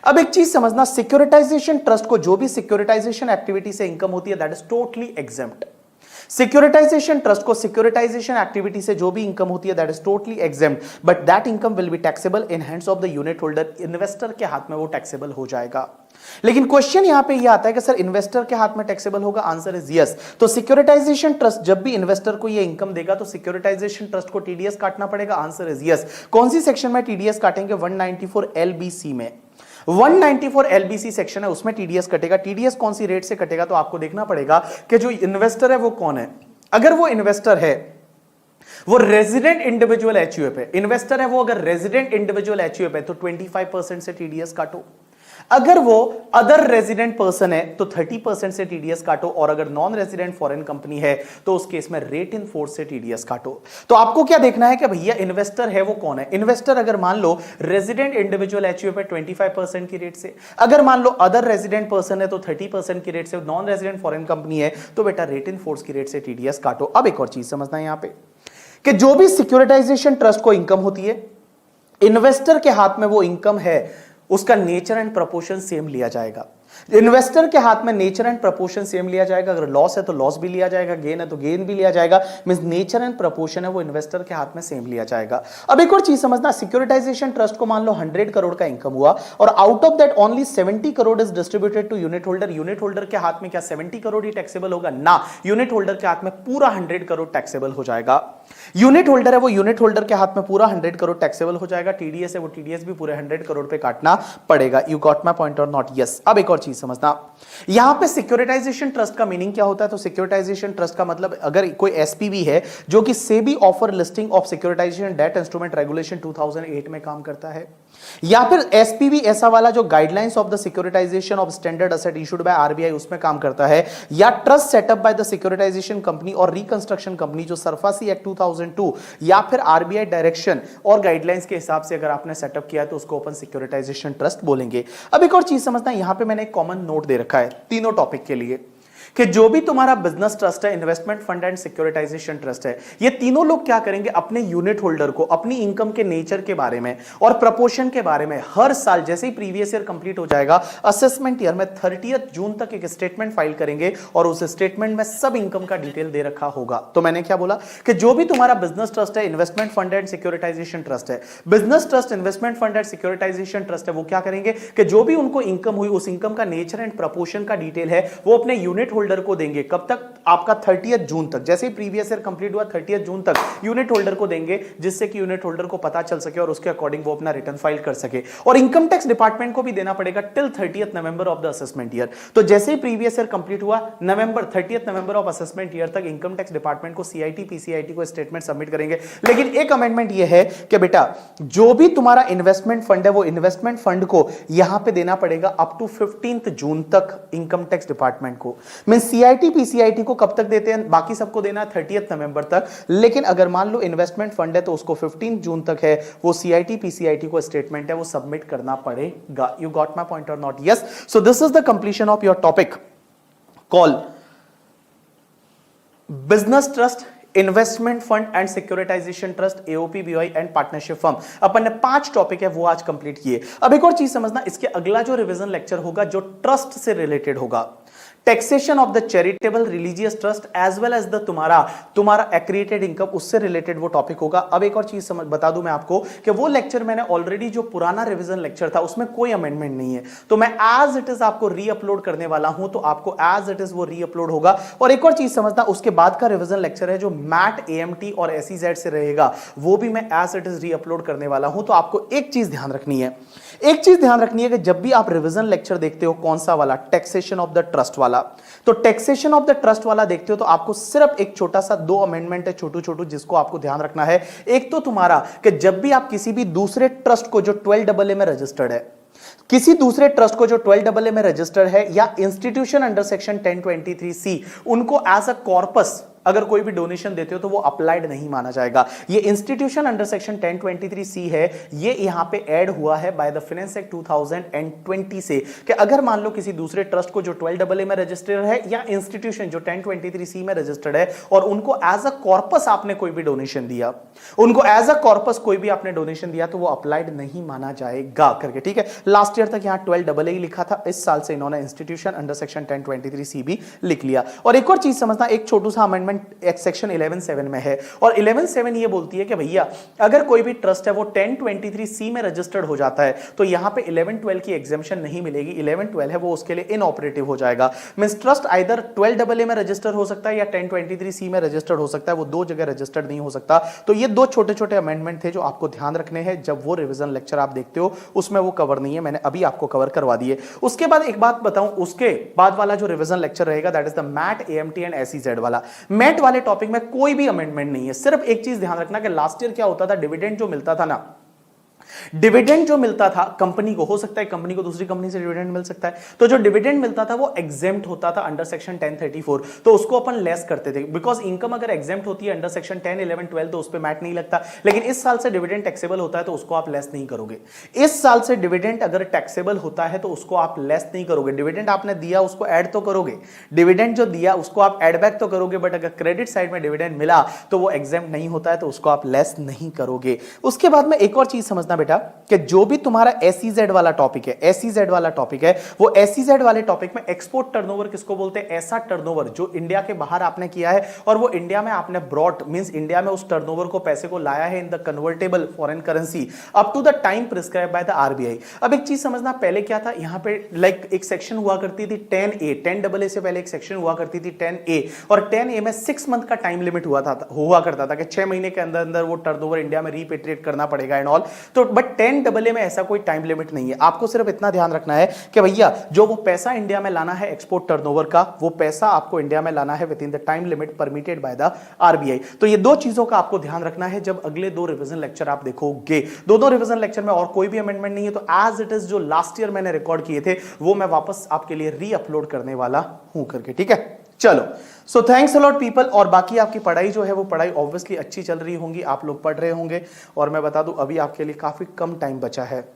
अब एक चीज समझना, सिक्योरिटाइजेशन ट्रस्ट को जो भी सिक्योरिटाइजेशन एक्टिविटी से इनकम होती है that is totally exempt. Securitization trust को सिक्योरिटाइजेशन एक्टिविटी से जो भी इनकम होती है that is totally exempt, but that income will be taxable in hands of the unit holder. Investor के हाथ में वो टैक्सेबल हो जाएगा। लेकिन क्वेश्चन यहां पे ये आता है कि सर इन्वेस्टर के हाथ में टैक्सेबल होगा? Answer is yes. तो सिक्योरिटाइजेशन ट्रस्ट जब भी इन्वेस्टर को ये इनकम देगा तो सिक्योरिटाइजेशन ट्रस्ट को टीडीएस काटना पड़ेगा? Answer is yes. कौन सी सेक्शन में टीडीएस काटेंगे? 194 LBC में। 194 LBC सेक्शन है उसमें टीडीएस कटेगा। टीडीएस कौन सी रेट से कटेगा तो आपको देखना पड़ेगा कि जो इन्वेस्टर है वो कौन है। अगर वो इन्वेस्टर है वो रेजिडेंट इंडिविजुअल एचयूए पे इन्वेस्टर है, वो अगर रेजिडेंट इंडिविजुअल एचयूए पे तो 25% से टीडीएस काटो। अगर वो अदर रेजिडेंट पर्सन है तो 30% से टीडीएस काटो, और अगर नॉन रेजिडेंट फॉरेन कंपनी है तो उस केस में रेट इन फोर्स से टीडीएस काटो। तो आपको क्या देखना है कि भैया इन्वेस्टर है वो कौन है। इन्वेस्टर अगर मान लो रेजिडेंट इंडिविजुअल एचयूए पे 25% की रेट से, अगर मान लो अदर रेजिडेंट पर्सन है तो 30% की रेट से, नॉन रेजिडेंट फॉरेन कंपनी है तो बेटा रेट इन फोर्स की रेट से टीडीएस काटो। अब एक और चीज समझना है यहां पे कि जो भी सिक्योरिटाइजेशन ट्रस्ट को इनकम होती है, इन्वेस्टर के हाथ में वो इनकम है, उसका नेचर एंड प्रोपोर्शन सेम लिया जाएगा। इन्वेस्टर के हाथ में नेचर एंड प्रपोर्शन सेम लिया जाएगा, अगर लॉस है तो लॉस भी लिया जाएगा, गेन है तो गेन भी लिया जाएगा, मींस नेचर एंड प्रपोर्शन है वो इन्वेस्टर के हाथ में सेम लिया जाएगा। अब एक और चीज समझना, सिक्योरिटाइजेशन ट्रस्ट को मान लो 100 करोड़ का इनकम हुआ और out of that only 70 crore is distributed to unit holder. Unit holder के हाथ में क्या 70 करोड़ ही टैक्सेबल होगा? ना, यूनिट होल्डर के हाथ में पूरा 100 करोड़ टैक्सेबल हो जाएगा। यूनिट होल्डर है वो यूनिट होल्डर के हाथ में पूरा 100 करोड़ टैक्सेबल हो जाएगा। टीडीएस है वो टीडीएस भी पूरे 100 करोड़ पे काटना पड़ेगा। You got my point or not? Yes. अब एक और चीज समझना, यहां पे सिक्योरिटाइजेशन ट्रस्ट का मीनिंग क्या होता है? तो सिक्योरिटाइजेशन ट्रस्ट का मतलब अगर कोई एसपीवी है जो कि SEBI offer listing of securitization debt instrument regulation 2008 में काम करता है, या फिर एसपीवी ऐसा वाला जो guidelines of the securitization of standard asset issued by RBI उसमें काम करता है, या trust setup by the securitization company और रिकंस्ट्रक्शन कंपनी जो सरफासी एक्ट 2002 या फिर आरबीआई डायरेक्शन और गाइडलाइंस के हिसाब से अगर आपने सेटअप किया है तो उसको अपन सिक्योरिटाइजेशन ट्रस्ट बोलेंगे। अब एक और चीज समझना, यहां पे मैंने एक कॉमन नोट दे रखा है तीनों टॉपिक के लिए कि जो भी तुम्हारा बिजनेस ट्रस्ट है, investment fund and securitisation trust है, ये तीनों लोग क्या करेंगे? अपने यूनिट होल्डर को अपनी इनकम के नेचर के बारे में और प्रपोर्शन के बारे में हर साल जैसे ही प्रीवियस ईयर कंप्लीट हो जाएगा, असेसमेंट ईयर में 30 जून तक एक स्टेटमेंट फाइल करेंगे और उस स्टेटमेंट में सब इनकम का डिटेल दे रखा होगा। तो मैंने क्या बोला कि जो भी तुम्हारा बिजनेस ट्रस्ट है, investment fund and securitisation trust है, business trust, investment fund and securitisation trust है, वो क्या करेंगे कि जो भी उनको इनकम हुई उस इनकम का नेचर एंड प्रपोर्शन का डिटेल है वो अपने यूनिट होल्डर को देंगे। कब तक? आपका 30 जून तक, जैसे ही प्रीवियस ईयर कंप्लीट हुआ 30 जून तक यूनिट होल्डर को देंगे, जिससे कि यूनिट होल्डर को पता चल सके और उसके अकॉर्डिंग वो अपना रिटर्न फाइल कर सके। और इनकम टैक्स डिपार्टमेंट को भी देना पड़ेगा till 30 November of the assessment year. तो जैसे ही प्रीवियस ईयर कंप्लीट हुआ नवंबर 30 नवंबर ऑफ असेसमेंट ईयर तक इनकम टैक्स डिपार्टमेंट को सीआईटी पीसीआईटी को स्टेटमेंट सबमिट करेंगे। लेकिन एक अमेंडमेंट ये है कि बेटा जो भी तुम्हारा इन्वेस्टमेंट फंड है वो इन्वेस्टमेंट फंड को यहां पे देना पड़ेगा अप टू 15 जून तक इनकम टैक्स डिपार्टमेंट को। मैं सीआईटी पीसीआईटी को कब तक देते हैं? बाकी सबको देना है 30 नवंबर तक, लेकिन अगर मान लो इन्वेस्टमेंट फंड है तो उसको 15 जून तक है वो सीआईटी पीसीआईटी को स्टेटमेंट है वो सबमिट करना पड़ेगा। You got my point or not? Yes. So this is the completion of your topic call business trust, investment fund and securitisation trust, AOP, BOI and partnership firm. अपन ने 5 topic है वो आज complete किए। अब एक और चीज समझना, इसके अगला जो रिवीजन लेक्चर होगा जो ट्रस्ट से रिलेटेड होगा, taxation of the charitable religious trust as well as the तुम्हारा एक्रिएटेड इनकम, उससे रिलेटेड वो टॉपिक होगा। अब एक और चीज समझ बता दूं मैं आपको कि वो लेक्चर मैंने ऑलरेडी जो पुराना रिवीजन लेक्चर था उसमें कोई अमेंडमेंट नहीं है, तो मैं एज इट इज आपको रीअपलोड करने वाला हूं, तो आपको एज इट इज वो रीअपलोड होगा। और एक और चीज समझना, उसके बाद का रिवीजन लेक्चर है जो मैट, एएमटी और एसईजेड से रहेगा, वो भी मैं एज इट इज रीअपलोड करने वाला हूं। तो आपको एक चीज ध्यान रखनी है, एक चीज ध्यान रखनी है कि जब भी आप रिवीजन लेक्चर देखते हो, कौन सा वाला? टैक्सेशन ऑफ द ट्रस्ट वाला। तो टैक्सेशन ऑफ द ट्रस्ट वाला देखते हो तो आपको सिर्फ एक छोटा सा 2 अमेंडमेंट है छोटू छोटू जिसको आपको ध्यान रखना है। एक तो तुम्हारा कि जब भी आप किसी भी दूसरे ट्रस्ट को जो 12AA में रजिस्टर्ड है, किसी दूसरे ट्रस्ट को जो 12AA में रजिस्टर्ड है या इंस्टीट्यूशन अंडर सेक्शन 1023C, उनको एज अ कॉर्पस अगर कोई भी डोनेशन देते हो तो वो अप्लाइड नहीं माना जाएगा। ये इंस्टीट्यूशन अंडर सेक्शन 1023C है, ये यहां पे ऐड हुआ है बाय द फाइनेंस एक्ट 2020 से कि अगर मान लो किसी दूसरे ट्रस्ट को जो 12AA में रजिस्टर्ड है या इंस्टीट्यूशन जो 1023C में रजिस्टर्ड है और उनको एज अ कॉर्पस आपने कोई भी डोनेशन दिया, उनको एज अ कॉर्पस कोई भी आपने डोनेशन दिया तो वो अप्लाइड नहीं माना जाएगा करके, ठीक है। लास्ट ईयर तक यहां 12AA ही लिखा था, इस साल से इन्होंने इंस्टीट्यूशन अंडर सेक्शन 1023C भी लिख लिया। और एक और चीज समझना, एक छोटू सा अमेंडमेंट सेक्शन 11.7 में है और 11.7 ये बोलती है कि भैया अगर कोई भी ट्रस्ट है वो 1023C में रजिस्टर्ड हो जाता है तो यहां पे 11-12 की एग्जेम्पशन नहीं मिलेगी। 11-12 है वो उसके लिए इनऑपरेटिव हो जाएगा। मींस ट्रस्ट आइदर 12AA में रजिस्टर हो सकता है या 1023C में रजिस्टर्ड हो सकता है, वो 2 जगह रजिस्टर्ड नहीं हो सकता। तो ये 2 छोटे छोटे अमेंडमेंट थे जो आपको ध्यान रखने हैं जब वो रिवीजन लेक्चर आप देखते हो, उसमें वो कवर नहीं है, मैंने अभी आपको कवर करवा दिए। उसके बाद एक बात बताऊं, उसके बाद वाला जो रिवीजन लेक्चर रहेगा that is the MAT, AMT and SEZ वाला। मैट वाले टॉपिक में कोई भी अमेंडमेंट नहीं है, सिर्फ एक चीज ध्यान रखना कि लास्ट ईयर क्या होता था, डिविडेंड जो मिलता था ना, डिविडेंड जो मिलता था कंपनी को, हो सकता है कंपनी को दूसरी कंपनी से डिविडेंड मिल सकता है, तो जो डिविडेंड मिलता था वो एग्जेम्प्ट होता था अंडर सेक्शन 1034, तो उसको अपन लेस करते थे बिकॉज इनकम अगर एग्जेम्प्ट होती है अंडर सेक्शन 10, 11, 12 तो उस पर मैट नहीं लगता। लेकिन इस साल से डिविडेंड टैक्सेबल होता है तो उसको आप लेस नहीं करोगे। इस साल से डिविडेंड अगर टैक्सेबल होता है तो उसको आप लेस नहीं करोगे। डिविडेंड आपने दिया उसको ऐड तो करोगे, डिविडेंड जो दिया उसको आप ऐड बैक तो करोगे, बट अगर क्रेडिट साइड में डिविडेंड मिला तो वो एग्जेम्प्ट नहीं होता है तो उसको आप लेस नहीं करोगे। उसके बाद में एक और चीज समझना बेटा कि जो भी तुम्हारा SEZ वाला टॉपिक है, SEZ वाला टॉपिक है, वो SEZ वाले टॉपिक में एक्सपोर्ट टर्नओवर किसको बोलते हैं? ऐसा टर्नओवर जो इंडिया के बाहर आपने किया है और वो इंडिया में आपने ब्रॉट मींस इंडिया में उस टर्नओवर को, पैसे को लाया है in the convertible foreign currency up to the time prescribe by the RBI। अब एक चीज समझना, पहले क्या था यहां पे, लाइक एक सेक्शन हुआ करती थी 10A, 10AA से पहले एक सेक्शन हुआ करती थी 10A, और 10A में 6 मंथ का टाइम लिमिट हुआ करता था कि 6 महीने के अंदर अंदर वो टर्नओवर इंडिया में रीपेट्रिएट करना पड़ेगा एंड ऑल। तो बट 10AA में ऐसा कोई टाइम लिमिट नहीं है। आपको सिर्फ इतना ध्यान रखना है कि भैया जो वो पैसा इंडिया में लाना है एक्सपोर्ट टर्नओवर का, वो पैसा आपको इंडिया में लाना है with in the time limit permitted by the RBI। तो ये दो चीजों का आपको ध्यान रखना है जब अगले 2 रिवीजन लेक्चर आप देखोगे। दोनों रिवीजन लेक्चर में और कोई भी अमेंडमेंट नहीं है, तो एज इट इज जो लास्ट ईयर मैंने रिकॉर्ड किए थे वो मैं वापस आपके लिए री अपलोड करने वाला हूं करके, ठीक है। चलो, so thanks a lot people. और बाकी आपकी पढ़ाई जो है वो पढ़ाई ऑब्वियसली अच्छी चल रही होंगी, आप लोग पढ़ रहे होंगे, और मैं बता दूं अभी आपके लिए काफी कम टाइम बचा है।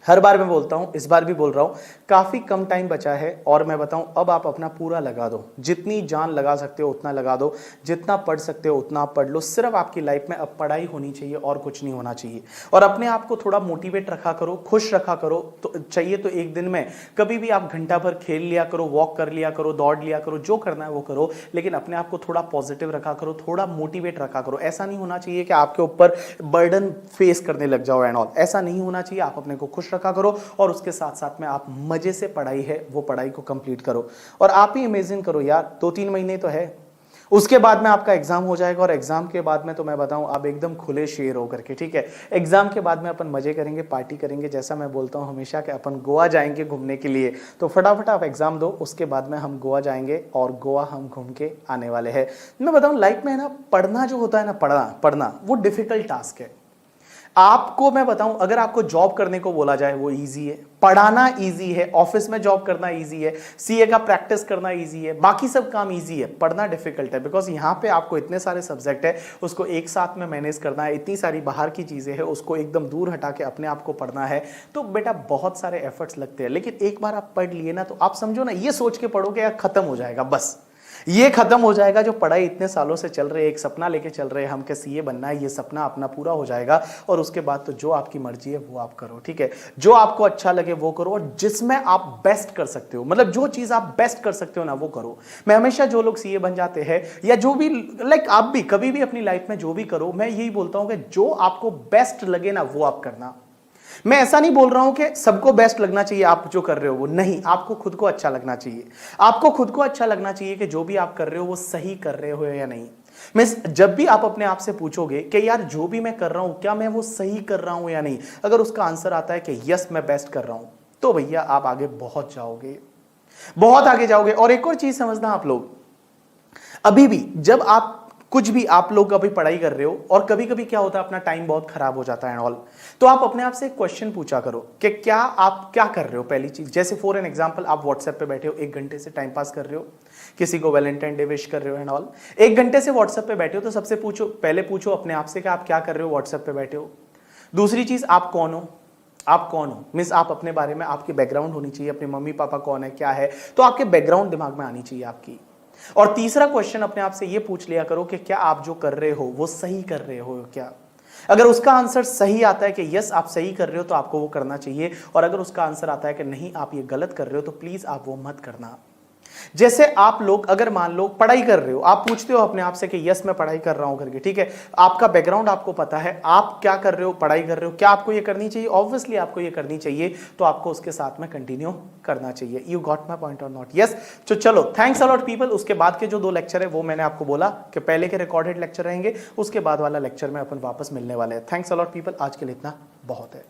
हर बार मैं बोलता हूं, इस बार भी बोल रहा हूं, काफी कम टाइम बचा है, और मैं बताऊं अब आप अपना पूरा लगा दो, जितनी जान लगा सकते हो उतना लगा दो, जितना पढ़ सकते हो उतना पढ़ लो। सिर्फ आपकी लाइफ में अब पढ़ाई होनी चाहिए और कुछ नहीं होना चाहिए। और अपने आप को थोड़ा मोटिवेट रखा करो, खुश रखा करो। तो चाहिए तो एक दिन में कभी भी आप घंटा भर खेल लिया करो, वॉक कर लिया करो, दौड़ लिया करो, जो करना है वो करो, लेकिन अपने आप को थोड़ा पॉजिटिव रखा करो, थोड़ा मोटिवेट रखा करो। ऐसा नहीं होना चाहिए कि आपके ऊपर बर्डन फेस करने लग जाओ एंड ऑल, ऐसा नहीं होना चाहिए। आप अपने को खुश रखा करो और उसके साथ साथ में आप मजे से पढ़ाई है वो पढ़ाई को कंप्लीट करो। और आप ही इमेजिन करो यार, 2-3 महीने तो है, उसके बाद में आपका एग्जाम हो जाएगा, और एग्जाम के बाद में तो मैं बताऊं आप एकदम खुले शेर हो करके, ठीक है। एग्जाम के बाद में अपन मजे करेंगे, पार्टी करेंगे, जैसा मैं बोलता हूं हमेशा कि अपन गोवा जाएंगे घूमने के लिए। तो फटाफट आप एग्जाम दो, उसके बाद में हम गोवा जाएंगे और गोवा हम घूम के आने वाले हैं। मैं बताऊं लाइफ में ना, पढ़ना जो होता है ना, पढ़ना वो डिफिकल्ट टास्क है। आपको मैं बताऊं, अगर आपको जॉब करने को बोला जाए वो इजी है, पढ़ाना इजी है, ऑफिस में जॉब करना इजी है, सीए का प्रैक्टिस करना इजी है, बाकी सब काम इजी है, पढ़ना डिफिकल्ट है। बिकॉज यहाँ पे आपको इतने सारे सब्जेक्ट है, उसको एक साथ में मैनेज करना है, इतनी सारी बाहर की चीजें हैं, उसको एकदम दूर हटा के अपने आप को पढ़ना है। तो बेटा बहुत सारे एफर्ट्स लगते हैं, लेकिन एक बार आप पढ़ लिए ना, तो आप समझो ना, ये सोच के पढ़ोगे यार खत्म हो जाएगा, बस ये खत्म हो जाएगा। जो पढ़ाई इतने सालों से चल रही है, एक सपना लेके चल रहे हैं हम के सीए बनना है, ये सपना अपना पूरा हो जाएगा। और उसके बाद तो जो आपकी मर्जी है वो आप करो, ठीक है। जो आपको अच्छा लगे वो करो, और जिसमें आप बेस्ट कर सकते हो, मतलब जो चीज आप बेस्ट कर सकते हो ना वो करो। मैं हमेशा जो लोग सीए बन जाते हैं, या जो भी लाइक आप भी कभी भी अपनी लाइफ में जो भी करो, मैं यही बोलता हूं कि जो आपको बेस्ट लगे ना वो आप करना। मैं ऐसा नहीं बोल रहा हूं कि सबको बेस्ट लगना चाहिए आप जो कर रहे हो वो, नहीं, आपको खुद को अच्छा लगना चाहिए। आपको खुद को अच्छा लगना चाहिए कि जो भी आप कर रहे हो वो सही कर रहे हो या नहीं। मैं जब भी आप अपने आप से पूछोगे कि यार जो भी मैं कर रहा हूं क्या मैं वो सही कर रहा हूं या नहीं, अगर उसका आंसर आता है कि यस मैं बेस्ट कर रहा हूं, तो भैया आप आगे बहुत जाओगे, बहुत आगे जाओगे। और एक और चीज समझना आप लोग, अभी भी जब आप कुछ भी आप लोग अभी पढ़ाई कर रहे हो, और कभी कभी क्या होता है अपना टाइम बहुत खराब हो जाता है एंड ऑल, तो आप अपने आप से एक क्वेश्चन पूछा करो कि क्या आप क्या कर रहे हो। पहली चीज, जैसे फॉर एन एग्जांपल आप व्हाट्सएप पे बैठे हो, 1 घंटे से टाइम पास कर रहे हो, किसी को वैलेंटाइन डे विश कर रहे हो एंड ऑल, 1 घंटे से व्हाट्सएप पे बैठे हो, तो सबसे पहले पूछो अपने आप से कि आप क्या कर रहे हो, व्हाट्सएप पे बैठे हो। दूसरी चीज, आप कौन हो, आप कौन हो मींस आप अपने बारे में, आपकी बैकग्राउंड होनी चाहिए, अपने मम्मी पापा कौन है क्या है, तो आपके बैकग्राउंड दिमाग में आनी चाहिए आपकी। और तीसरा क्वेश्चन अपने आप से ये पूछ लिया करो कि क्या आप जो कर रहे हो वो सही कर रहे हो क्या। अगर उसका आंसर सही आता है कि यस आप सही कर रहे हो, तो आपको वो करना चाहिए। और अगर उसका आंसर आता है कि नहीं आप ये गलत कर रहे हो, तो प्लीज आप वो मत करना। जैसे आप लोग अगर मान लो पढ़ाई कर रहे हो, आप पूछते हो अपने आप से कि यस मैं पढ़ाई कर रहा हूं करके, ठीक है, आपका बैकग्राउंड आपको पता है, आप क्या कर रहे हो, पढ़ाई कर रहे हो, क्या आपको ये करनी चाहिए, ऑब्वियसली आपको ये करनी चाहिए, तो आपको उसके साथ में कंटिन्यू करना चाहिए। You got my point or not? Yes. तो चलो, थैंक्स अ लॉट पीपल। उसके बाद के जो 2 लेक्चर है वो मैंने आपको बोला कि पहले के रिकॉर्डेड लेक्चर रहेंगे, उसके बाद वाला लेक्चर में अपन वापस मिलने वाले हैं। थैंक्स अ लॉट पीपल, आज के लिए इतना बहुत है।